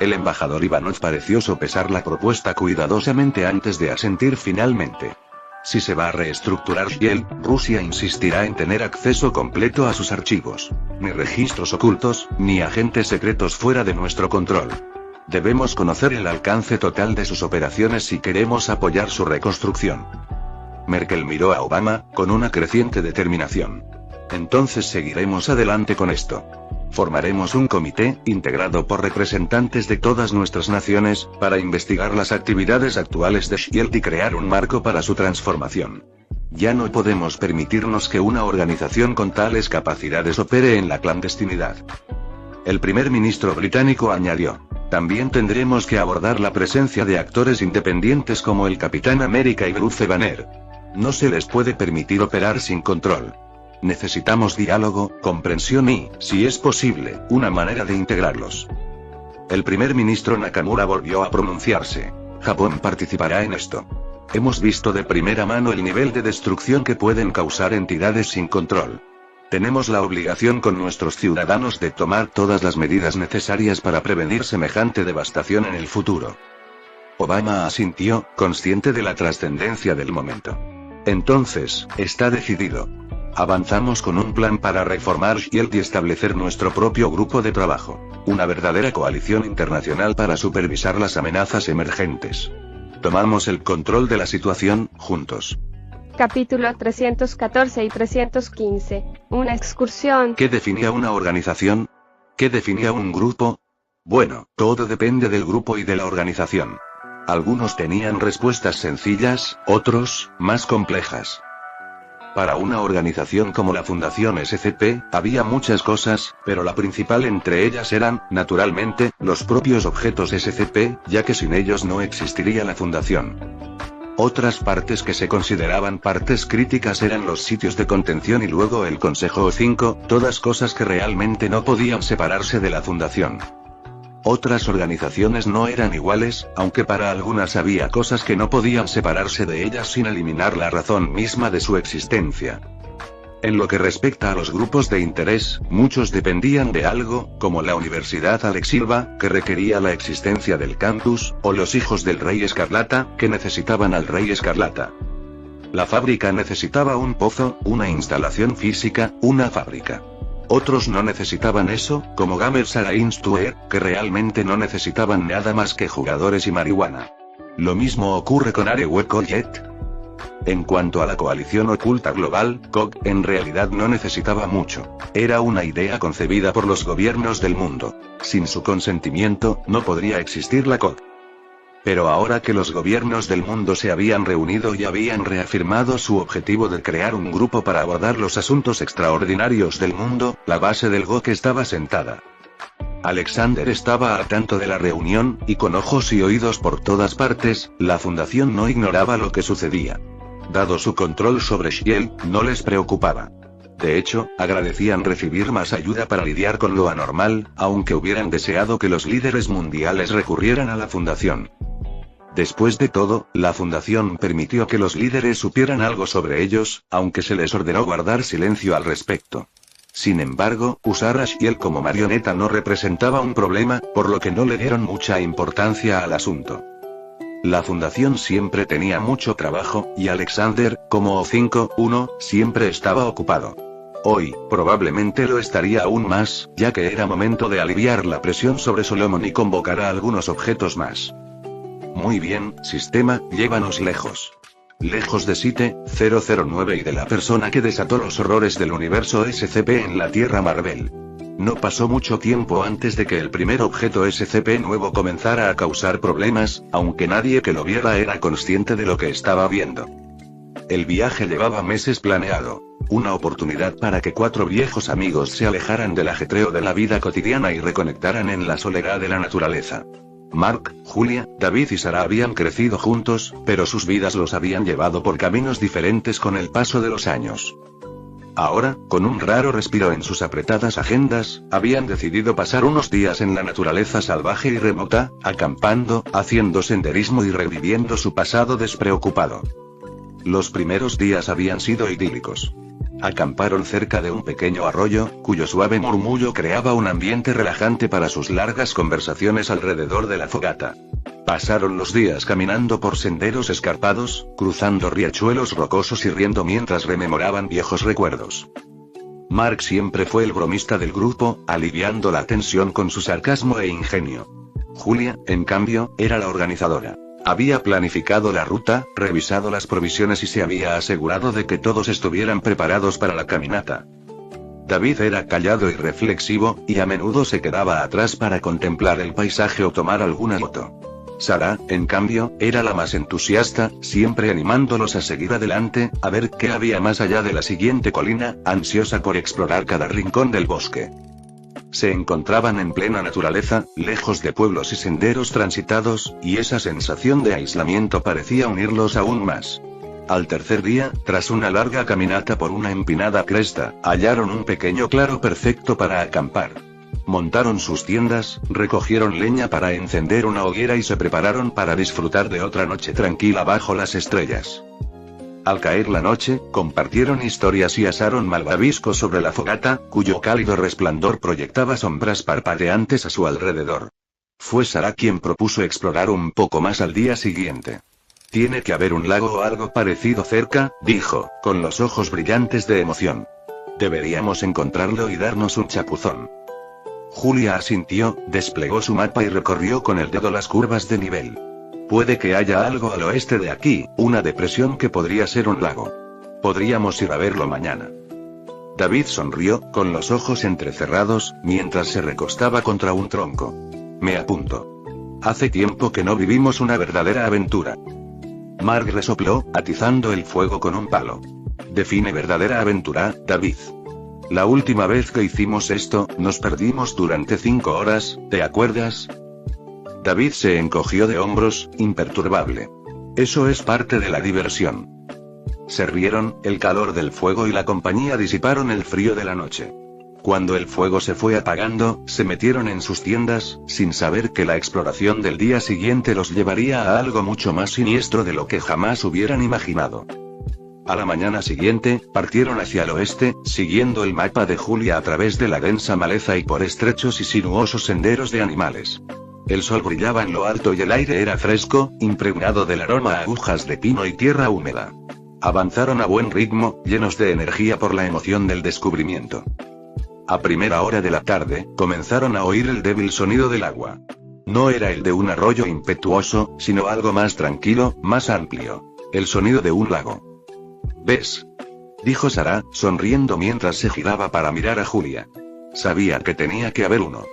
El embajador Ivanov pareció sopesar la propuesta cuidadosamente antes de asentir finalmente. Si se va a reestructurar Shield, Rusia insistirá en tener acceso completo a sus archivos. Ni registros ocultos, ni agentes secretos fuera de nuestro control. Debemos conocer el alcance total de sus operaciones si queremos apoyar su reconstrucción. Merkel miró a Obama, con una creciente determinación. Entonces seguiremos adelante con esto. Formaremos un comité, integrado por representantes de todas nuestras naciones, para investigar las actividades actuales de Shield y crear un marco para su transformación. Ya no podemos permitirnos que una organización con tales capacidades opere en la clandestinidad. El primer ministro británico añadió. También tendremos que abordar la presencia de actores independientes como el Capitán América y Bruce Banner. No se les puede permitir operar sin control. Necesitamos diálogo, comprensión y, si es posible, una manera de integrarlos. El primer ministro Nakamura volvió a pronunciarse. Japón participará en esto. Hemos visto de primera mano el nivel de destrucción que pueden causar entidades sin control. Tenemos la obligación con nuestros ciudadanos de tomar todas las medidas necesarias para prevenir semejante devastación en el futuro. Obama asintió, consciente de la trascendencia del momento. Entonces, está decidido. Avanzamos con un plan para reformar Shield y establecer nuestro propio grupo de trabajo. Una verdadera coalición internacional para supervisar las amenazas emergentes. Tomamos el control de la situación, juntos. Capítulo 314 y 315. Una excursión. ¿Qué definía una organización? ¿Qué definía un grupo? Bueno, todo depende del grupo y de la organización. Algunos tenían respuestas sencillas, otros, más complejas. Para una organización como la Fundación SCP, había muchas cosas, pero la principal entre ellas eran, naturalmente, los propios objetos SCP, ya que sin ellos no existiría la Fundación. Otras partes que se consideraban partes críticas eran los sitios de contención y luego el Consejo O5, todas cosas que realmente no podían separarse de la Fundación. Otras organizaciones no eran iguales, aunque para algunas había cosas que no podían separarse de ellas sin eliminar la razón misma de su existencia. En lo que respecta a los grupos de interés, muchos dependían de algo, como la Universidad Alex Silva, que requería la existencia del campus, o los hijos del Rey Escarlata, que necesitaban al Rey Escarlata. La fábrica necesitaba un pozo, una instalación física, una fábrica. Otros no necesitaban eso, como Gamers Institute, que realmente no necesitaban nada más que jugadores y marihuana. Lo mismo ocurre con Arrow Jet. En cuanto a la coalición oculta global, COG, en realidad no necesitaba mucho. Era una idea concebida por los gobiernos del mundo. Sin su consentimiento, no podría existir la COG. Pero ahora que los gobiernos del mundo se habían reunido y habían reafirmado su objetivo de crear un grupo para abordar los asuntos extraordinarios del mundo, la base del GOC estaba sentada. Alexander estaba al tanto de la reunión, y con ojos y oídos por todas partes, la fundación no ignoraba lo que sucedía. Dado su control sobre Shield, no les preocupaba. De hecho, agradecían recibir más ayuda para lidiar con lo anormal, aunque hubieran deseado que los líderes mundiales recurrieran a la fundación. Después de todo, la fundación permitió que los líderes supieran algo sobre ellos, aunque se les ordenó guardar silencio al respecto. Sin embargo, usar a Shield como marioneta no representaba un problema, por lo que no le dieron mucha importancia al asunto. La fundación siempre tenía mucho trabajo, y Alexander, como O5-1, siempre estaba ocupado. Hoy, probablemente lo estaría aún más, ya que era momento de aliviar la presión sobre Solomon y convocar a algunos objetos más. Muy bien, sistema, llévanos lejos. Lejos de Site-009 y de la persona que desató los horrores del universo SCP en la Tierra Marvel. No pasó mucho tiempo antes de que el primer objeto SCP nuevo comenzara a causar problemas, aunque nadie que lo viera era consciente de lo que estaba viendo. El viaje llevaba meses planeado. Una oportunidad para que 4 viejos amigos se alejaran del ajetreo de la vida cotidiana y reconectaran en la soledad de la naturaleza. Mark, Julia, David y Sarah habían crecido juntos, pero sus vidas los habían llevado por caminos diferentes con el paso de los años. Ahora, con un raro respiro en sus apretadas agendas, habían decidido pasar unos días en la naturaleza salvaje y remota, acampando, haciendo senderismo y reviviendo su pasado despreocupado. Los primeros días habían sido idílicos. Acamparon cerca de un pequeño arroyo, cuyo suave murmullo creaba un ambiente relajante para sus largas conversaciones alrededor de la fogata. Pasaron los días caminando por senderos escarpados, cruzando riachuelos rocosos y riendo mientras rememoraban viejos recuerdos. Mark siempre fue el bromista del grupo, aliviando la tensión con su sarcasmo e ingenio. Julia, en cambio, era la organizadora. Había planificado la ruta, revisado las provisiones y se había asegurado de que todos estuvieran preparados para la caminata. David era callado y reflexivo, y a menudo se quedaba atrás para contemplar el paisaje o tomar alguna foto. Sarah, en cambio, era la más entusiasta, siempre animándolos a seguir adelante, a ver qué había más allá de la siguiente colina, ansiosa por explorar cada rincón del bosque. Se encontraban en plena naturaleza, lejos de pueblos y senderos transitados, y esa sensación de aislamiento parecía unirlos aún más. Al tercer día, tras una larga caminata por una empinada cresta, hallaron un pequeño claro perfecto para acampar. Montaron sus tiendas, recogieron leña para encender una hoguera y se prepararon para disfrutar de otra noche tranquila bajo las estrellas. Al caer la noche, compartieron historias y asaron malvaviscos sobre la fogata, cuyo cálido resplandor proyectaba sombras parpadeantes a su alrededor. Fue Sarah quien propuso explorar un poco más al día siguiente. Tiene que haber un lago o algo parecido cerca, dijo, con los ojos brillantes de emoción. Deberíamos encontrarlo y darnos un chapuzón. Julia asintió, desplegó su mapa y recorrió con el dedo las curvas de nivel. Puede que haya algo al oeste de aquí, una depresión que podría ser un lago. Podríamos ir a verlo mañana. David sonrió, con los ojos entrecerrados, mientras se recostaba contra un tronco. Me apunto. Hace tiempo que no vivimos una verdadera aventura. Mark resopló, atizando el fuego con un palo. Define verdadera aventura, David. La última vez que hicimos esto, nos perdimos durante 5 horas, ¿te acuerdas? David se encogió de hombros, imperturbable. Eso es parte de la diversión. Se rieron, el calor del fuego y la compañía disiparon el frío de la noche. Cuando el fuego se fue apagando, se metieron en sus tiendas, sin saber que la exploración del día siguiente los llevaría a algo mucho más siniestro de lo que jamás hubieran imaginado. A la mañana siguiente, partieron hacia el oeste, siguiendo el mapa de Julia a través de la densa maleza y por estrechos y sinuosos senderos de animales. El sol brillaba en lo alto y el aire era fresco, impregnado del aroma a agujas de pino y tierra húmeda. Avanzaron a buen ritmo, llenos de energía por la emoción del descubrimiento. A primera hora de la tarde, comenzaron a oír el débil sonido del agua. No era el de un arroyo impetuoso, sino algo más tranquilo, más amplio. El sonido de un lago. ¿Ves? Dijo Sarah, sonriendo mientras se giraba para mirar a Julia. Sabía que tenía que haber uno.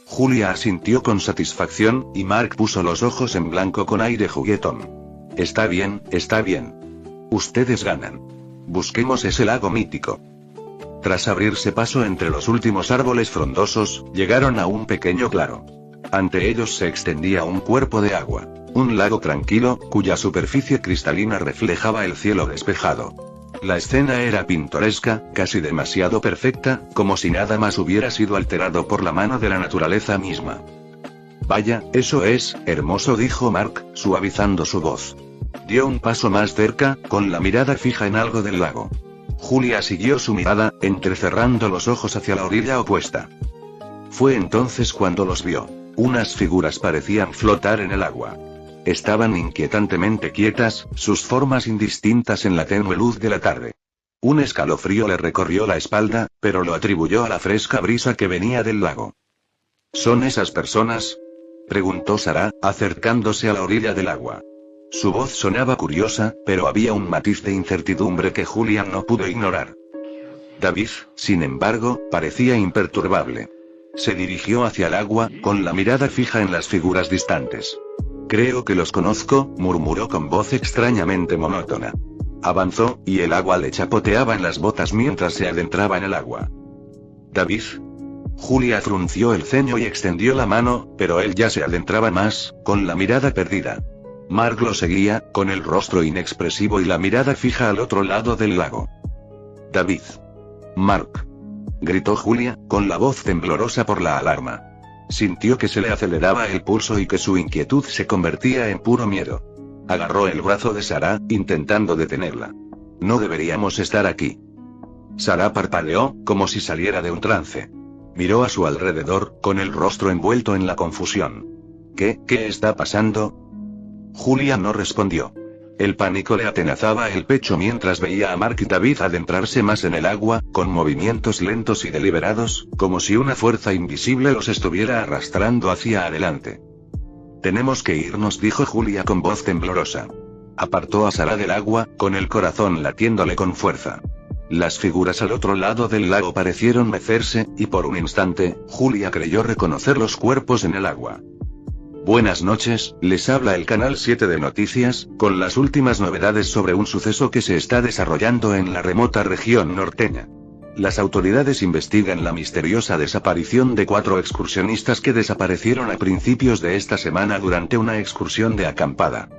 Julia asintió con satisfacción, y Mark puso los ojos en blanco con aire juguetón. Está bien, está bien. Ustedes ganan. Busquemos ese lago mítico. Tras abrirse paso entre los últimos árboles frondosos, llegaron a un pequeño claro. Ante ellos se extendía un cuerpo de agua. Un lago tranquilo, cuya superficie cristalina reflejaba el cielo despejado. La escena era pintoresca, casi demasiado perfecta, como si nada más hubiera sido alterado por la mano de la naturaleza misma. Vaya, eso es, hermoso, dijo Mark, suavizando su voz. Dio un paso más cerca, con la mirada fija en algo del lago. Julia siguió su mirada, entrecerrando los ojos hacia la orilla opuesta. Fue entonces cuando los vio. Unas figuras parecían flotar en el agua. Estaban inquietantemente quietas, sus formas indistintas en la tenue luz de la tarde. Un escalofrío le recorrió la espalda, pero lo atribuyó a la fresca brisa que venía del lago. ¿Son esas personas?, preguntó Sarah, acercándose a la orilla del agua. Su voz sonaba curiosa, pero había un matiz de incertidumbre que Julia no pudo ignorar. David, sin embargo, parecía imperturbable. Se dirigió hacia el agua, con la mirada fija en las figuras distantes. Creo que los conozco, murmuró con voz extrañamente monótona. Avanzó, y el agua le chapoteaba en las botas mientras se adentraba en el agua. ¿David? Julia frunció el ceño y extendió la mano, pero él ya se adentraba más, con la mirada perdida. Mark lo seguía, con el rostro inexpresivo y la mirada fija al otro lado del lago. David. Mark. Gritó Julia, con la voz temblorosa por la alarma. Sintió que se le aceleraba el pulso y que su inquietud se convertía en puro miedo. Agarró el brazo de Sarah, intentando detenerla. No deberíamos estar aquí. Sarah parpadeó, como si saliera de un trance. Miró a su alrededor, con el rostro envuelto en la confusión. ¿Qué está pasando? Julia no respondió. El pánico le atenazaba el pecho mientras veía a Mark y David adentrarse más en el agua, con movimientos lentos y deliberados, como si una fuerza invisible los estuviera arrastrando hacia adelante. Tenemos que irnos, dijo Julia con voz temblorosa. Apartó a Sarah del agua, con el corazón latiéndole con fuerza. Las figuras al otro lado del lago parecieron mecerse, y por un instante, Julia creyó reconocer los cuerpos en el agua. Buenas noches, les habla el canal 7 de noticias, con las últimas novedades sobre un suceso que se está desarrollando en la remota región norteña. Las autoridades investigan la misteriosa desaparición de 4 excursionistas que desaparecieron a principios de esta semana durante una excursión de acampada.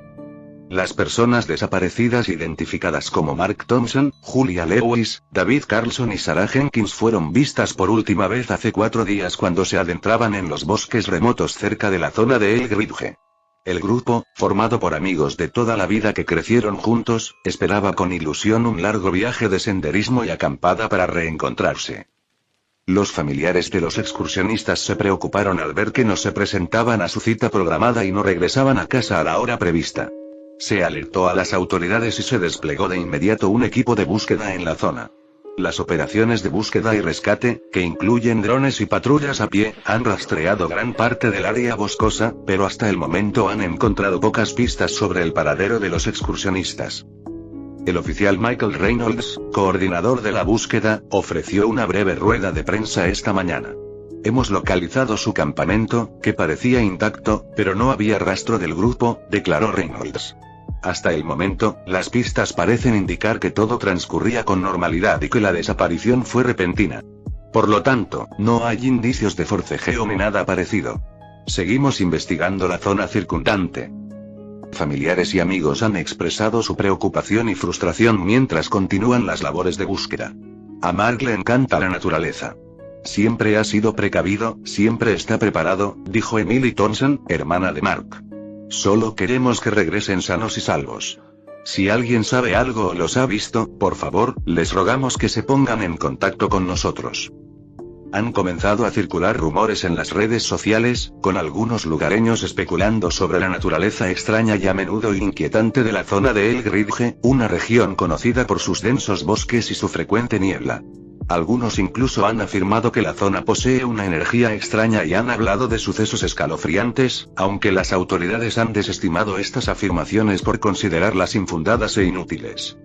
Las personas desaparecidas identificadas como Mark Thompson, Julia Lewis, David Carlson y Sarah Jenkins fueron vistas por última vez hace 4 días cuando se adentraban en los bosques remotos cerca de la zona de Elk Ridge. El grupo, formado por amigos de toda la vida que crecieron juntos, esperaba con ilusión un largo viaje de senderismo y acampada para reencontrarse. Los familiares de los excursionistas se preocuparon al ver que no se presentaban a su cita programada y no regresaban a casa a la hora prevista. Se alertó a las autoridades y se desplegó de inmediato un equipo de búsqueda en la zona. Las operaciones de búsqueda y rescate, que incluyen drones y patrullas a pie, han rastreado gran parte del área boscosa, pero hasta el momento han encontrado pocas pistas sobre el paradero de los excursionistas. El oficial Michael Reynolds, coordinador de la búsqueda, ofreció una breve rueda de prensa esta mañana. Hemos localizado su campamento, que parecía intacto, pero no había rastro del grupo, declaró Reynolds. Hasta el momento, las pistas parecen indicar que todo transcurría con normalidad y que la desaparición fue repentina. Por lo tanto, no hay indicios de forcejeo ni nada parecido. Seguimos investigando la zona circundante. Familiares y amigos han expresado su preocupación y frustración mientras continúan las labores de búsqueda. A Mark le encanta la naturaleza. Siempre ha sido precavido, siempre está preparado, dijo Emily Thompson, hermana de Mark. Solo queremos que regresen sanos y salvos. Si alguien sabe algo o los ha visto, por favor, les rogamos que se pongan en contacto con nosotros. Han comenzado a circular rumores en las redes sociales, con algunos lugareños especulando sobre la naturaleza extraña y a menudo inquietante de la zona de Elk Ridge, una región conocida por sus densos bosques y su frecuente niebla. Algunos incluso han afirmado que la zona posee una energía extraña y han hablado de sucesos escalofriantes, aunque las autoridades han desestimado estas afirmaciones por considerarlas infundadas e inútiles.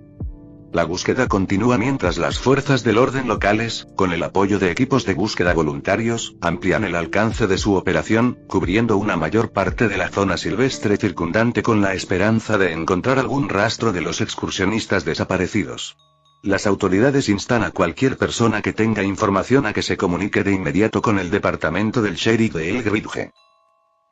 La búsqueda continúa mientras las fuerzas del orden locales, con el apoyo de equipos de búsqueda voluntarios, amplían el alcance de su operación, cubriendo una mayor parte de la zona silvestre circundante con la esperanza de encontrar algún rastro de los excursionistas desaparecidos. Las autoridades instan a cualquier persona que tenga información a que se comunique de inmediato con el departamento del sheriff de Elk Ridge.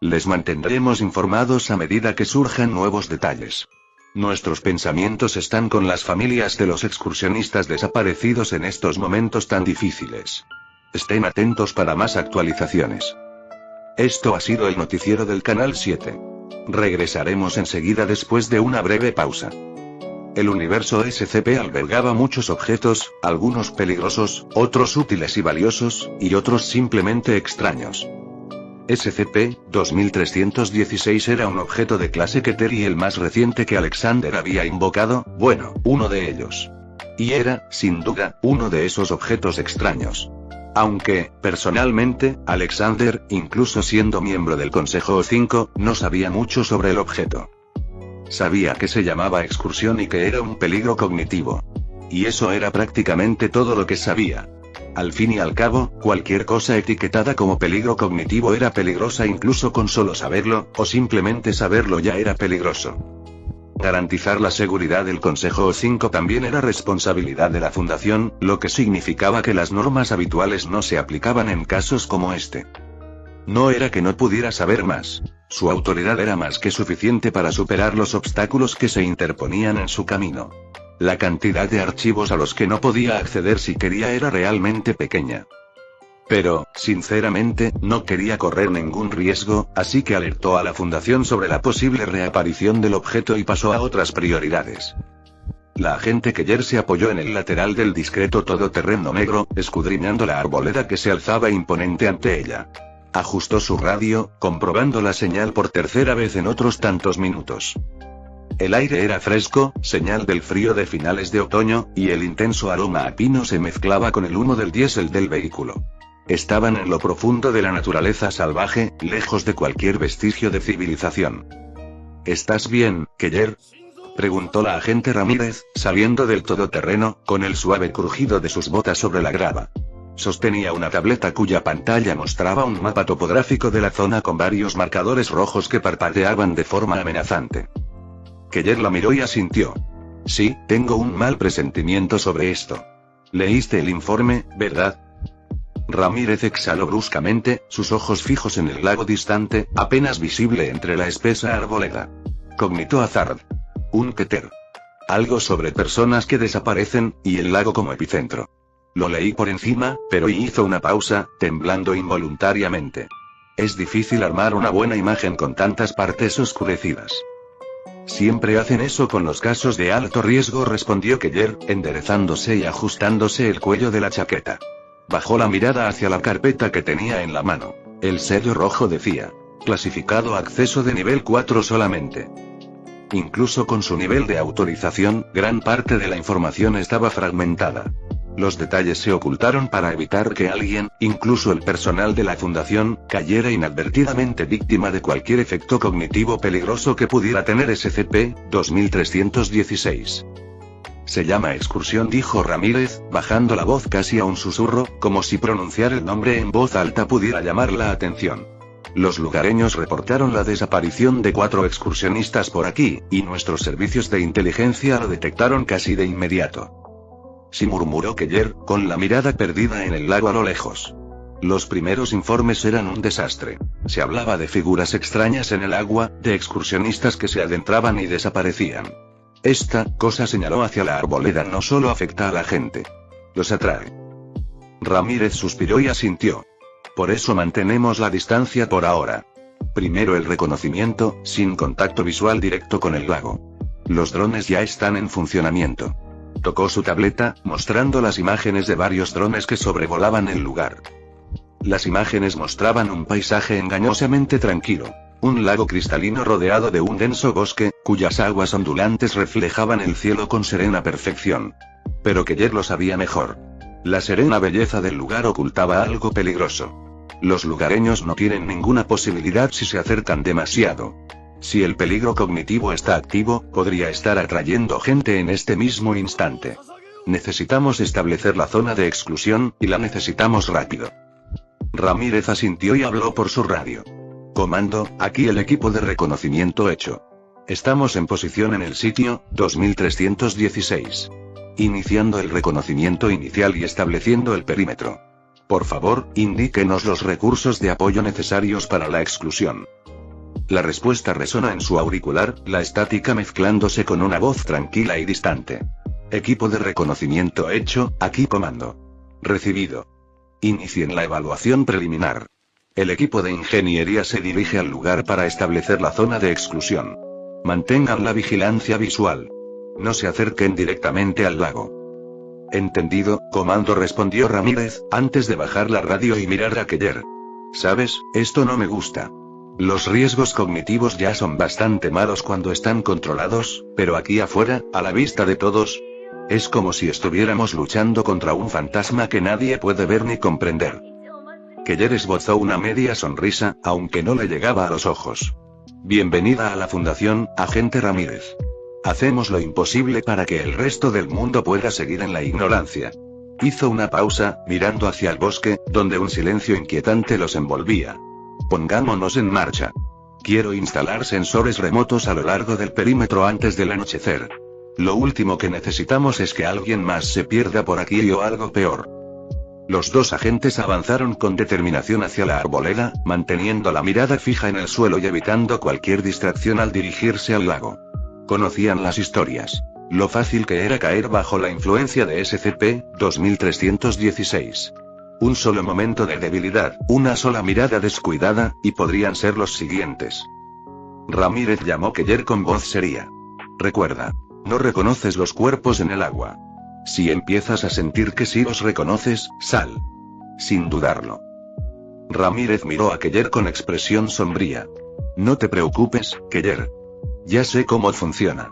Les mantendremos informados a medida que surjan nuevos detalles. Nuestros pensamientos están con las familias de los excursionistas desaparecidos en estos momentos tan difíciles. Estén atentos para más actualizaciones. Esto ha sido el noticiero del Canal 7. Regresaremos enseguida después de una breve pausa. El universo SCP albergaba muchos objetos, algunos peligrosos, otros útiles y valiosos, y otros simplemente extraños. SCP-2316 era un objeto de clase Keter y el más reciente que Alexander había invocado, bueno, uno de ellos. Y era, sin duda, uno de esos objetos extraños. Aunque, personalmente, Alexander, incluso siendo miembro del Consejo O5, no sabía mucho sobre el objeto. Sabía que se llamaba excursión y que era un peligro cognitivo. Y eso era prácticamente todo lo que sabía. Al fin y al cabo, cualquier cosa etiquetada como peligro cognitivo era peligrosa incluso con solo saberlo, o simplemente saberlo ya era peligroso. Garantizar la seguridad del Consejo O5 también era responsabilidad de la Fundación, lo que significaba que las normas habituales no se aplicaban en casos como este. No era que no pudiera saber más. Su autoridad era más que suficiente para superar los obstáculos que se interponían en su camino. La cantidad de archivos a los que no podía acceder si quería era realmente pequeña. Pero, sinceramente, no quería correr ningún riesgo, así que alertó a la Fundación sobre la posible reaparición del objeto y pasó a otras prioridades. La agente Keller se apoyó en el lateral del discreto todoterreno negro, escudriñando la arboleda que se alzaba imponente ante ella. Ajustó su radio, comprobando la señal por tercera vez en otros tantos minutos. El aire era fresco, señal del frío de finales de otoño, y el intenso aroma a pino se mezclaba con el humo del diésel del vehículo. Estaban en lo profundo de la naturaleza salvaje, lejos de cualquier vestigio de civilización. ¿Estás bien, Keller?, preguntó la agente Ramírez, saliendo del todoterreno, con el suave crujido de sus botas sobre la grava. Sostenía una tableta cuya pantalla mostraba un mapa topográfico de la zona con varios marcadores rojos que parpadeaban de forma amenazante. Keller la miró y asintió. Sí, tengo un mal presentimiento sobre esto. ¿Leíste el informe, verdad? Ramírez exhaló bruscamente, sus ojos fijos en el lago distante, apenas visible entre la espesa arboleda. Cognitó Hazard. Un Keter. Algo sobre personas que desaparecen, y el lago como epicentro. Lo leí por encima, pero hizo una pausa, temblando involuntariamente. Es difícil armar una buena imagen con tantas partes oscurecidas. Siempre hacen eso con los casos de alto riesgo, respondió Keller, enderezándose y ajustándose el cuello de la chaqueta. Bajó la mirada hacia la carpeta que tenía en la mano. El sello rojo decía: clasificado acceso de nivel 4 solamente. Incluso con su nivel de autorización, gran parte de la información estaba fragmentada. Los detalles se ocultaron para evitar que alguien, incluso el personal de la fundación, cayera inadvertidamente víctima de cualquier efecto cognitivo peligroso que pudiera tener SCP-2316. Se llama excursión, dijo Ramírez, bajando la voz casi a un susurro, como si pronunciar el nombre en voz alta pudiera llamar la atención. Los lugareños reportaron la desaparición de 4 excursionistas por aquí, y nuestros servicios de inteligencia lo detectaron casi de inmediato. Sí, murmuró Keller, con la mirada perdida en el lago a lo lejos. Los primeros informes eran un desastre. Se hablaba de figuras extrañas en el agua, de excursionistas que se adentraban y desaparecían. Esta cosa, señaló hacia la arboleda, no solo afecta a la gente. Los atrae. Ramírez suspiró y asintió. Por eso mantenemos la distancia por ahora. Primero el reconocimiento, sin contacto visual directo con el lago. Los drones ya están en funcionamiento. Tocó su tableta, mostrando las imágenes de varios drones que sobrevolaban el lugar. Las imágenes mostraban un paisaje engañosamente tranquilo. Un lago cristalino rodeado de un denso bosque, cuyas aguas ondulantes reflejaban el cielo con serena perfección. Pero Keller lo sabía mejor. La serena belleza del lugar ocultaba algo peligroso. Los lugareños no tienen ninguna posibilidad si se acercan demasiado. Si el peligro cognitivo está activo, podría estar atrayendo gente en este mismo instante. Necesitamos establecer la zona de exclusión, y la necesitamos rápido. Ramírez asintió y habló por su radio. Comando, aquí el equipo de reconocimiento hecho. Estamos en posición en el sitio, 2316. Iniciando el reconocimiento inicial y estableciendo el perímetro. Por favor, indíquenos los recursos de apoyo necesarios para la exclusión. La respuesta resonó en su auricular, la estática mezclándose con una voz tranquila y distante. Equipo de reconocimiento hecho, aquí comando. Recibido. Inicien la evaluación preliminar. El equipo de ingeniería se dirige al lugar para establecer la zona de exclusión. Mantengan la vigilancia visual. No se acerquen directamente al lago. Entendido, comando, respondió Ramírez, antes de bajar la radio y mirar a Keller. ¿Sabes, esto no me gusta? Los riesgos cognitivos ya son bastante malos cuando están controlados, pero aquí afuera, a la vista de todos, es como si estuviéramos luchando contra un fantasma que nadie puede ver ni comprender. Keller esbozó una media sonrisa, aunque no le llegaba a los ojos. Bienvenida a la Fundación, agente Ramírez. Hacemos lo imposible para que el resto del mundo pueda seguir en la ignorancia. Hizo una pausa, mirando hacia el bosque, donde un silencio inquietante los envolvía. Pongámonos en marcha. Quiero instalar sensores remotos a lo largo del perímetro antes del anochecer. Lo último que necesitamos es que alguien más se pierda por aquí o algo peor. Los dos agentes avanzaron con determinación hacia la arboleda, manteniendo la mirada fija en el suelo y evitando cualquier distracción al dirigirse al lago. Conocían las historias. Lo fácil que era caer bajo la influencia de SCP-2316. Un solo momento de debilidad, una sola mirada descuidada, y podrían ser los siguientes. Ramírez llamó Keller con voz seria. Recuerda. no reconoces los cuerpos en el agua. Si empiezas a sentir que sí los reconoces, sal. Sin dudarlo. Ramírez miró a Keller con expresión sombría. No te preocupes, Keller. Ya sé cómo funciona.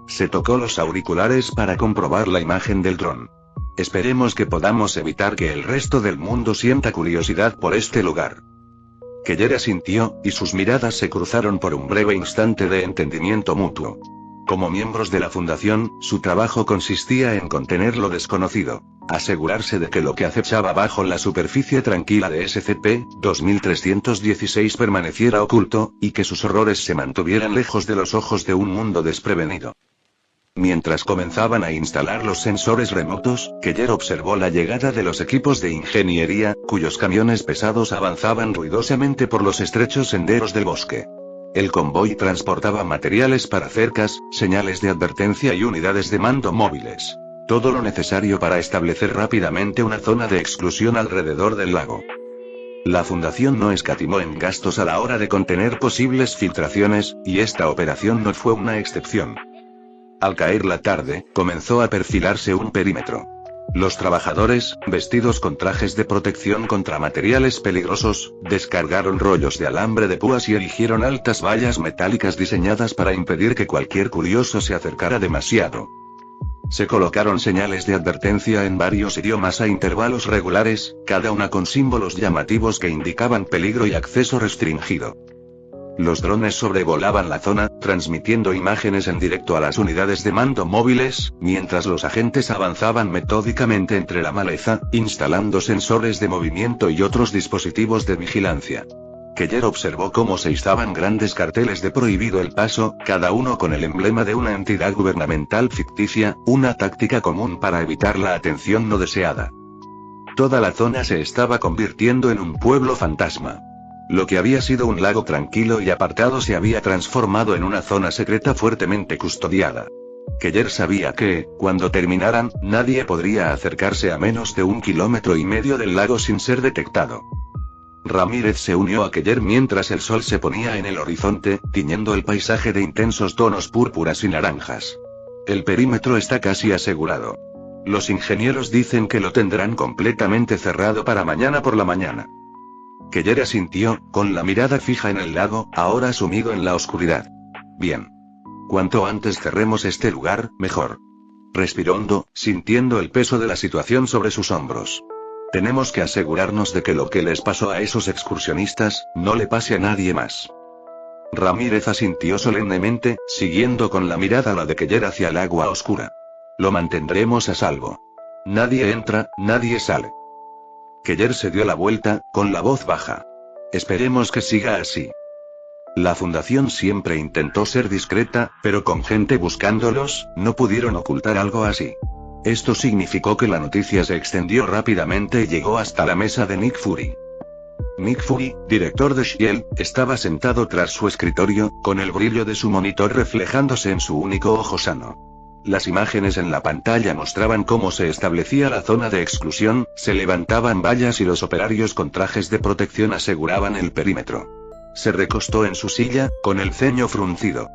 Se tocó los auriculares para comprobar la imagen del dron. Esperemos que podamos evitar que el resto del mundo sienta curiosidad por este lugar. Keller asintió, y sus miradas se cruzaron por un breve instante de entendimiento mutuo. Como miembros de la fundación, su trabajo consistía en contener lo desconocido, asegurarse de que lo que acechaba bajo la superficie tranquila de SCP-2316 permaneciera oculto, y que sus horrores se mantuvieran lejos de los ojos de un mundo desprevenido. Mientras comenzaban a instalar los sensores remotos, Keller observó la llegada de los equipos de ingeniería, cuyos camiones pesados avanzaban ruidosamente por los estrechos senderos del bosque. El convoy transportaba materiales para cercas, señales de advertencia y unidades de mando móviles. Todo lo necesario para establecer rápidamente una zona de exclusión alrededor del lago. La fundación no escatimó en gastos a la hora de contener posibles filtraciones, y esta operación no fue una excepción. Al caer la tarde, comenzó a perfilarse un perímetro. Los trabajadores, vestidos con trajes de protección contra materiales peligrosos, descargaron rollos de alambre de púas y erigieron altas vallas metálicas diseñadas para impedir que cualquier curioso se acercara demasiado. Se colocaron señales de advertencia en varios idiomas a intervalos regulares, cada una con símbolos llamativos que indicaban peligro y acceso restringido. Los drones sobrevolaban la zona, transmitiendo imágenes en directo a las unidades de mando móviles, mientras los agentes avanzaban metódicamente entre la maleza, instalando sensores de movimiento y otros dispositivos de vigilancia. Keller observó cómo se izaban grandes carteles de prohibido el paso, cada uno con el emblema de una entidad gubernamental ficticia, una táctica común para evitar la atención no deseada. Toda la zona se estaba convirtiendo en un pueblo fantasma. Lo que había sido un lago tranquilo y apartado se había transformado en una zona secreta fuertemente custodiada. Keller sabía que, cuando terminaran, nadie podría acercarse a menos de 1,5 kilómetros del lago sin ser detectado. Ramírez se unió a Keller mientras el sol se ponía en el horizonte, tiñendo el paisaje de intensos tonos púrpuras y naranjas. El perímetro está casi asegurado. Los ingenieros dicen que lo tendrán completamente cerrado para mañana por la mañana. Keller asintió, con la mirada fija en el lago, ahora sumido en la oscuridad. Bien. Cuanto antes cerremos este lugar, mejor. Respiró hondo, sintiendo el peso de la situación sobre sus hombros. Tenemos que asegurarnos de que lo que les pasó a esos excursionistas, no le pase a nadie más. Ramírez asintió solemnemente, siguiendo con la mirada la de Keller hacia el agua oscura. Lo mantendremos a salvo. Nadie entra, nadie sale. Keller se dio la vuelta, con la voz baja. Esperemos que siga así. La fundación siempre intentó ser discreta, pero con gente buscándolos, no pudieron ocultar algo así. Esto significó que la noticia se extendió rápidamente y llegó hasta la mesa de Nick Fury. Nick Fury, director de S.H.I.E.L.D., estaba sentado tras su escritorio, con el brillo de su monitor reflejándose en su único ojo sano. Las imágenes en la pantalla mostraban cómo se establecía la zona de exclusión, se levantaban vallas y los operarios con trajes de protección aseguraban el perímetro. Se recostó en su silla, con el ceño fruncido.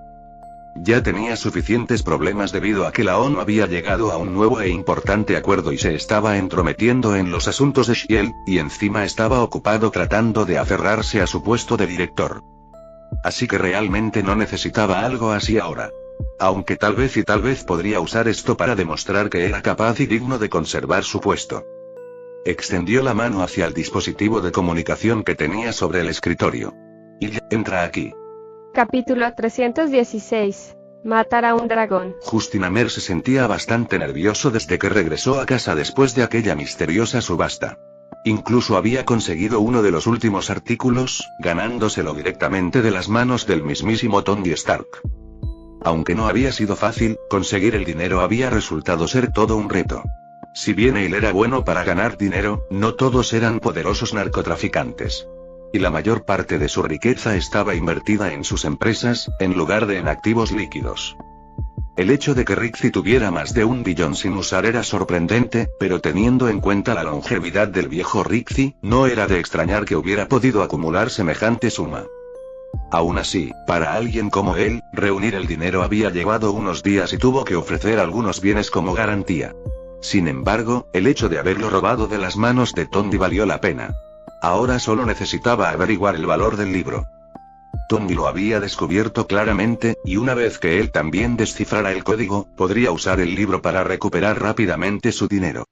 Ya tenía suficientes problemas debido a que la ONU había llegado a un nuevo e importante acuerdo y se estaba entrometiendo en los asuntos de S.H.I.E.L.D., y encima estaba ocupado tratando de aferrarse a su puesto de director. Así que realmente no necesitaba algo así ahora. Aunque tal vez podría usar esto para demostrar que era capaz y digno de conservar su puesto. Extendió la mano hacia el dispositivo de comunicación que tenía sobre el escritorio. Y entra aquí. Capítulo 316. Matar a un dragón. Justin Amer se sentía bastante nervioso desde que regresó a casa después de aquella misteriosa subasta. Incluso había conseguido uno de los últimos artículos, ganándoselo directamente de las manos del mismísimo Tony Stark. Aunque no había sido fácil, conseguir el dinero había resultado ser todo un reto. Si bien él era bueno para ganar dinero, no todos eran poderosos narcotraficantes. Y la mayor parte de su riqueza estaba invertida en sus empresas, en lugar de en activos líquidos. El hecho de que Rixie tuviera más de 1 billón sin usar era sorprendente, pero teniendo en cuenta la longevidad del viejo Rixie, no era de extrañar que hubiera podido acumular semejante suma. Aún así, para alguien como él, reunir el dinero había llevado unos días y tuvo que ofrecer algunos bienes como garantía. Sin embargo, el hecho de haberlo robado de las manos de Tondi valió la pena. Ahora solo necesitaba averiguar el valor del libro. Tondi lo había descubierto claramente, y una vez que él también descifrara el código, podría usar el libro para recuperar rápidamente su dinero.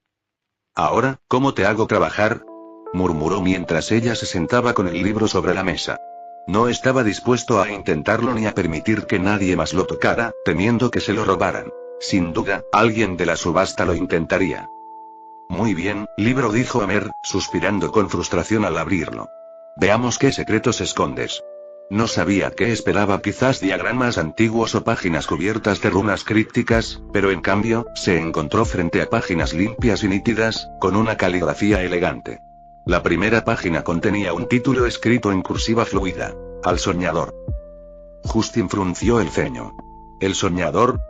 «Ahora, ¿cómo te hago trabajar?», murmuró mientras ella se sentaba con el libro sobre la mesa. No estaba dispuesto a intentarlo ni a permitir que nadie más lo tocara, temiendo que se lo robaran. Sin duda, alguien de la subasta lo intentaría. «Muy bien, libro», dijo Amer, suspirando con frustración al abrirlo. «Veamos qué secretos escondes». No sabía qué esperaba, quizás diagramas antiguos o páginas cubiertas de runas crípticas, pero en cambio, se encontró frente a páginas limpias y nítidas, con una caligrafía elegante. La primera página contenía un título escrito en cursiva fluida: «Al soñador». Justin frunció el ceño. ¿El soñador?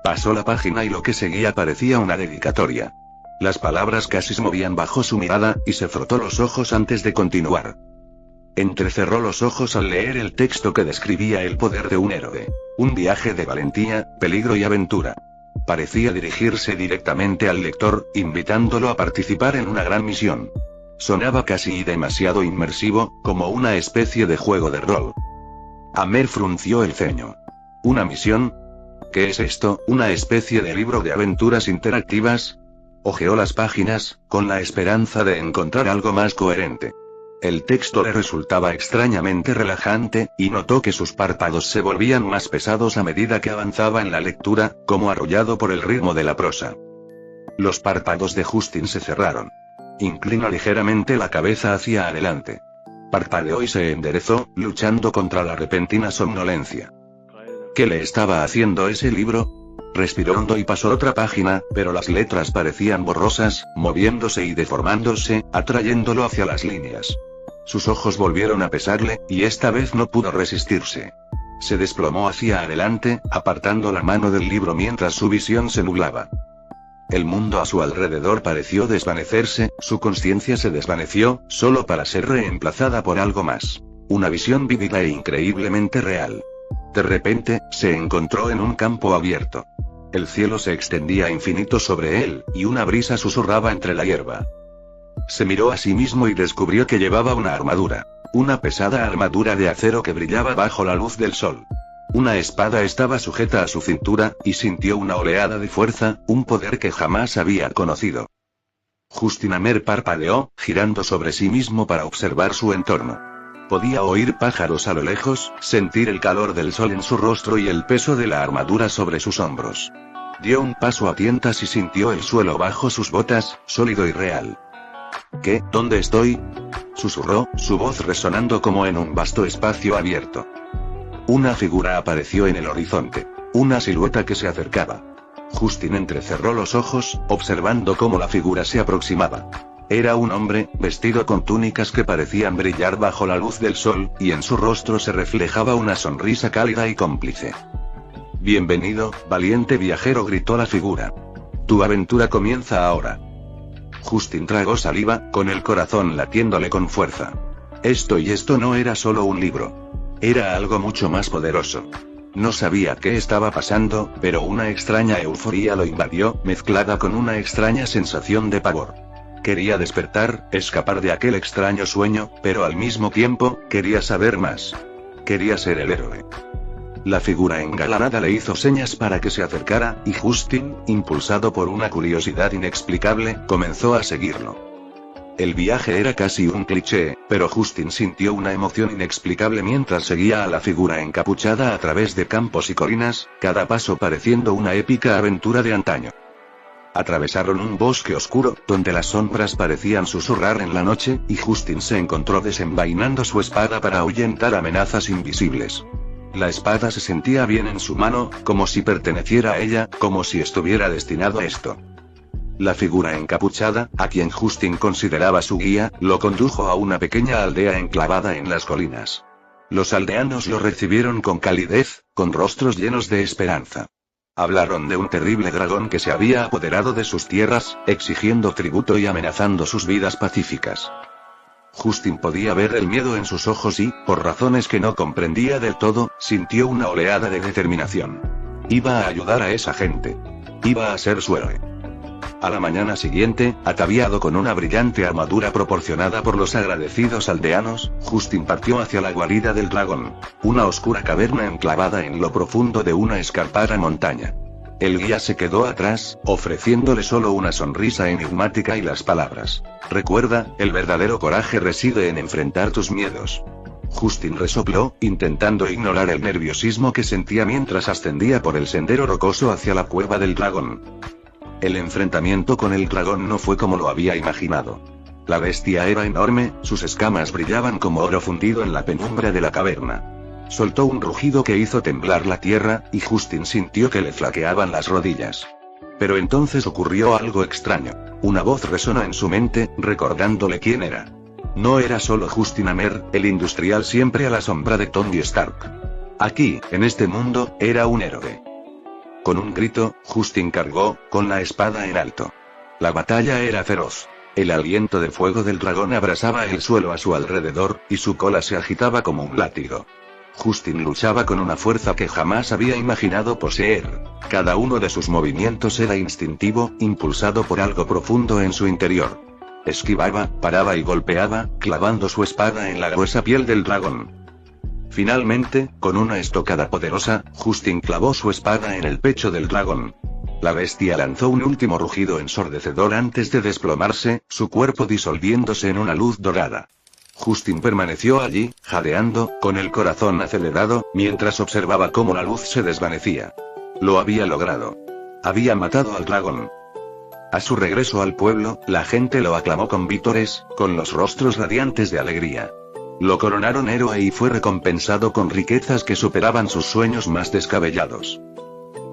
Pasó la página y lo que seguía parecía una dedicatoria. Las palabras casi se movían bajo su mirada, y se frotó los ojos antes de continuar. Entrecerró los ojos al leer el texto que describía el poder de un héroe. Un viaje de valentía, peligro y aventura. Parecía dirigirse directamente al lector, invitándolo a participar en una gran misión. Sonaba casi demasiado inmersivo, como una especie de juego de rol. Amer frunció el ceño. ¿Una misión? ¿Qué es esto, una especie de libro de aventuras interactivas? Hojeó las páginas, con la esperanza de encontrar algo más coherente. El texto le resultaba extrañamente relajante, y notó que sus párpados se volvían más pesados a medida que avanzaba en la lectura, como arrollado por el ritmo de la prosa. Los párpados de Justin se cerraron. Inclinó ligeramente la cabeza hacia adelante. Parpadeó y se enderezó, luchando contra la repentina somnolencia. ¿Qué le estaba haciendo ese libro? Respiró hondo y pasó otra página, pero las letras parecían borrosas, moviéndose y deformándose, atrayéndolo hacia las líneas. Sus ojos volvieron a pesarle, y esta vez no pudo resistirse. Se desplomó hacia adelante, apartando la mano del libro mientras su visión se nublaba. El mundo a su alrededor pareció desvanecerse, su conciencia se desvaneció, solo para ser reemplazada por algo más. Una visión vívida e increíblemente real. De repente, se encontró en un campo abierto. El cielo se extendía infinito sobre él, y una brisa susurraba entre la hierba. Se miró a sí mismo y descubrió que llevaba una armadura. Una pesada armadura de acero que brillaba bajo la luz del sol. Una espada estaba sujeta a su cintura, y sintió una oleada de fuerza, un poder que jamás había conocido. Justin Amer parpadeó, girando sobre sí mismo para observar su entorno. Podía oír pájaros a lo lejos, sentir el calor del sol en su rostro y el peso de la armadura sobre sus hombros. Dio un paso a tientas y sintió el suelo bajo sus botas, sólido y real. ¿Qué? ¿Dónde estoy?, susurró, su voz resonando como en un vasto espacio abierto. Una figura apareció en el horizonte. Una silueta que se acercaba. Justin entrecerró los ojos, observando cómo la figura se aproximaba. Era un hombre, vestido con túnicas que parecían brillar bajo la luz del sol, y en su rostro se reflejaba una sonrisa cálida y cómplice. «Bienvenido, valiente viajero», gritó la figura. «Tu aventura comienza ahora». Justin tragó saliva, con el corazón latiéndole con fuerza. Esto no era solo un libro. Era algo mucho más poderoso. No sabía qué estaba pasando, pero una extraña euforía lo invadió, mezclada con una extraña sensación de pavor. Quería despertar, escapar de aquel extraño sueño, pero al mismo tiempo, quería saber más. Quería ser el héroe. La figura engalanada le hizo señas para que se acercara, y Justin, impulsado por una curiosidad inexplicable, comenzó a seguirlo. El viaje era casi un cliché, pero Justin sintió una emoción inexplicable mientras seguía a la figura encapuchada a través de campos y colinas, cada paso pareciendo una épica aventura de antaño. Atravesaron un bosque oscuro, donde las sombras parecían susurrar en la noche, y Justin se encontró desenvainando su espada para ahuyentar amenazas invisibles. La espada se sentía bien en su mano, como si perteneciera a ella, como si estuviera destinado a esto. La figura encapuchada, a quien Justin consideraba su guía, lo condujo a una pequeña aldea enclavada en las colinas. Los aldeanos lo recibieron con calidez, con rostros llenos de esperanza. Hablaron de un terrible dragón que se había apoderado de sus tierras, exigiendo tributo y amenazando sus vidas pacíficas. Justin podía ver el miedo en sus ojos y, por razones que no comprendía del todo, sintió una oleada de determinación. Iba a ayudar a esa gente. Iba a ser su héroe. A la mañana siguiente, ataviado con una brillante armadura proporcionada por los agradecidos aldeanos, Justin partió hacia la guarida del dragón, una oscura caverna enclavada en lo profundo de una escarpada montaña. El guía se quedó atrás, ofreciéndole solo una sonrisa enigmática y las palabras: recuerda, el verdadero coraje reside en enfrentar tus miedos. Justin resopló, intentando ignorar el nerviosismo que sentía mientras ascendía por el sendero rocoso hacia la cueva del dragón. El enfrentamiento con el dragón no fue como lo había imaginado. La bestia era enorme, sus escamas brillaban como oro fundido en la penumbra de la caverna. Soltó un rugido que hizo temblar la tierra, y Justin sintió que le flaqueaban las rodillas. Pero entonces ocurrió algo extraño. Una voz resonó en su mente, recordándole quién era. No era solo Justin Amer, el industrial siempre a la sombra de Tony Stark. Aquí, en este mundo, era un héroe. Con un grito, Justin cargó, con la espada en alto. La batalla era feroz. El aliento de fuego del dragón abrasaba el suelo a su alrededor, y su cola se agitaba como un látigo. Justin luchaba con una fuerza que jamás había imaginado poseer. Cada uno de sus movimientos era instintivo, impulsado por algo profundo en su interior. Esquivaba, paraba y golpeaba, clavando su espada en la gruesa piel del dragón. Finalmente, con una estocada poderosa, Justin clavó su espada en el pecho del dragón. La bestia lanzó un último rugido ensordecedor antes de desplomarse, su cuerpo disolviéndose en una luz dorada. Justin permaneció allí, jadeando, con el corazón acelerado, mientras observaba cómo la luz se desvanecía. Lo había logrado. Había matado al dragón. A su regreso al pueblo, la gente lo aclamó con vítores, con los rostros radiantes de alegría. Lo coronaron héroe y fue recompensado con riquezas que superaban sus sueños más descabellados.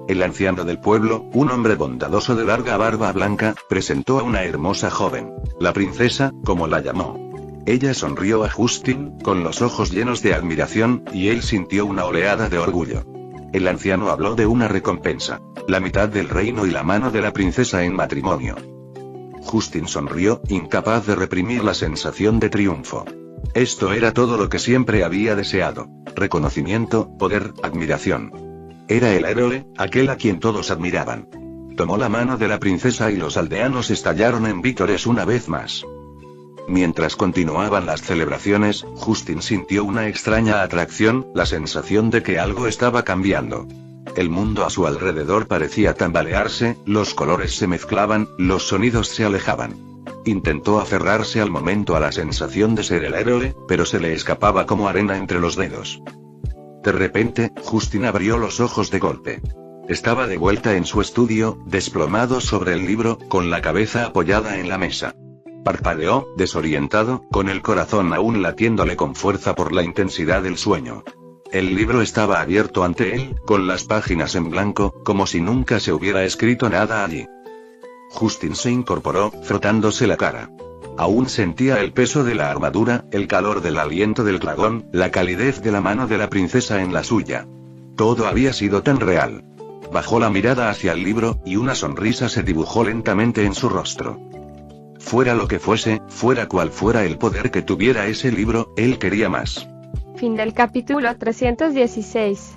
El anciano del pueblo, un hombre bondadoso de larga barba blanca, presentó a una hermosa joven, la princesa, como la llamó. Ella sonrió a Justin, con los ojos llenos de admiración, y él sintió una oleada de orgullo. El anciano habló de una recompensa: la mitad del reino y la mano de la princesa en matrimonio. Justin sonrió, incapaz de reprimir la sensación de triunfo. Esto era todo lo que siempre había deseado: reconocimiento, poder, admiración. Era el héroe, aquel a quien todos admiraban. Tomó la mano de la princesa y los aldeanos estallaron en vítores una vez más. Mientras continuaban las celebraciones, Justin sintió una extraña atracción, la sensación de que algo estaba cambiando. El mundo a su alrededor parecía tambalearse, los colores se mezclaban, los sonidos se alejaban. Intentó aferrarse al momento, a la sensación de ser el héroe, pero se le escapaba como arena entre los dedos. De repente, Justin abrió los ojos de golpe. Estaba de vuelta en su estudio, desplomado sobre el libro, con la cabeza apoyada en la mesa. Parpadeó, desorientado, con el corazón aún latiéndole con fuerza por la intensidad del sueño. El libro estaba abierto ante él, con las páginas en blanco, como si nunca se hubiera escrito nada allí. Justin se incorporó, frotándose la cara. Aún sentía el peso de la armadura, el calor del aliento del dragón, la calidez de la mano de la princesa en la suya. Todo había sido tan real. Bajó la mirada hacia el libro, y una sonrisa se dibujó lentamente en su rostro. Fuera lo que fuese, fuera cual fuera el poder que tuviera ese libro, él quería más. Fin del capítulo 316.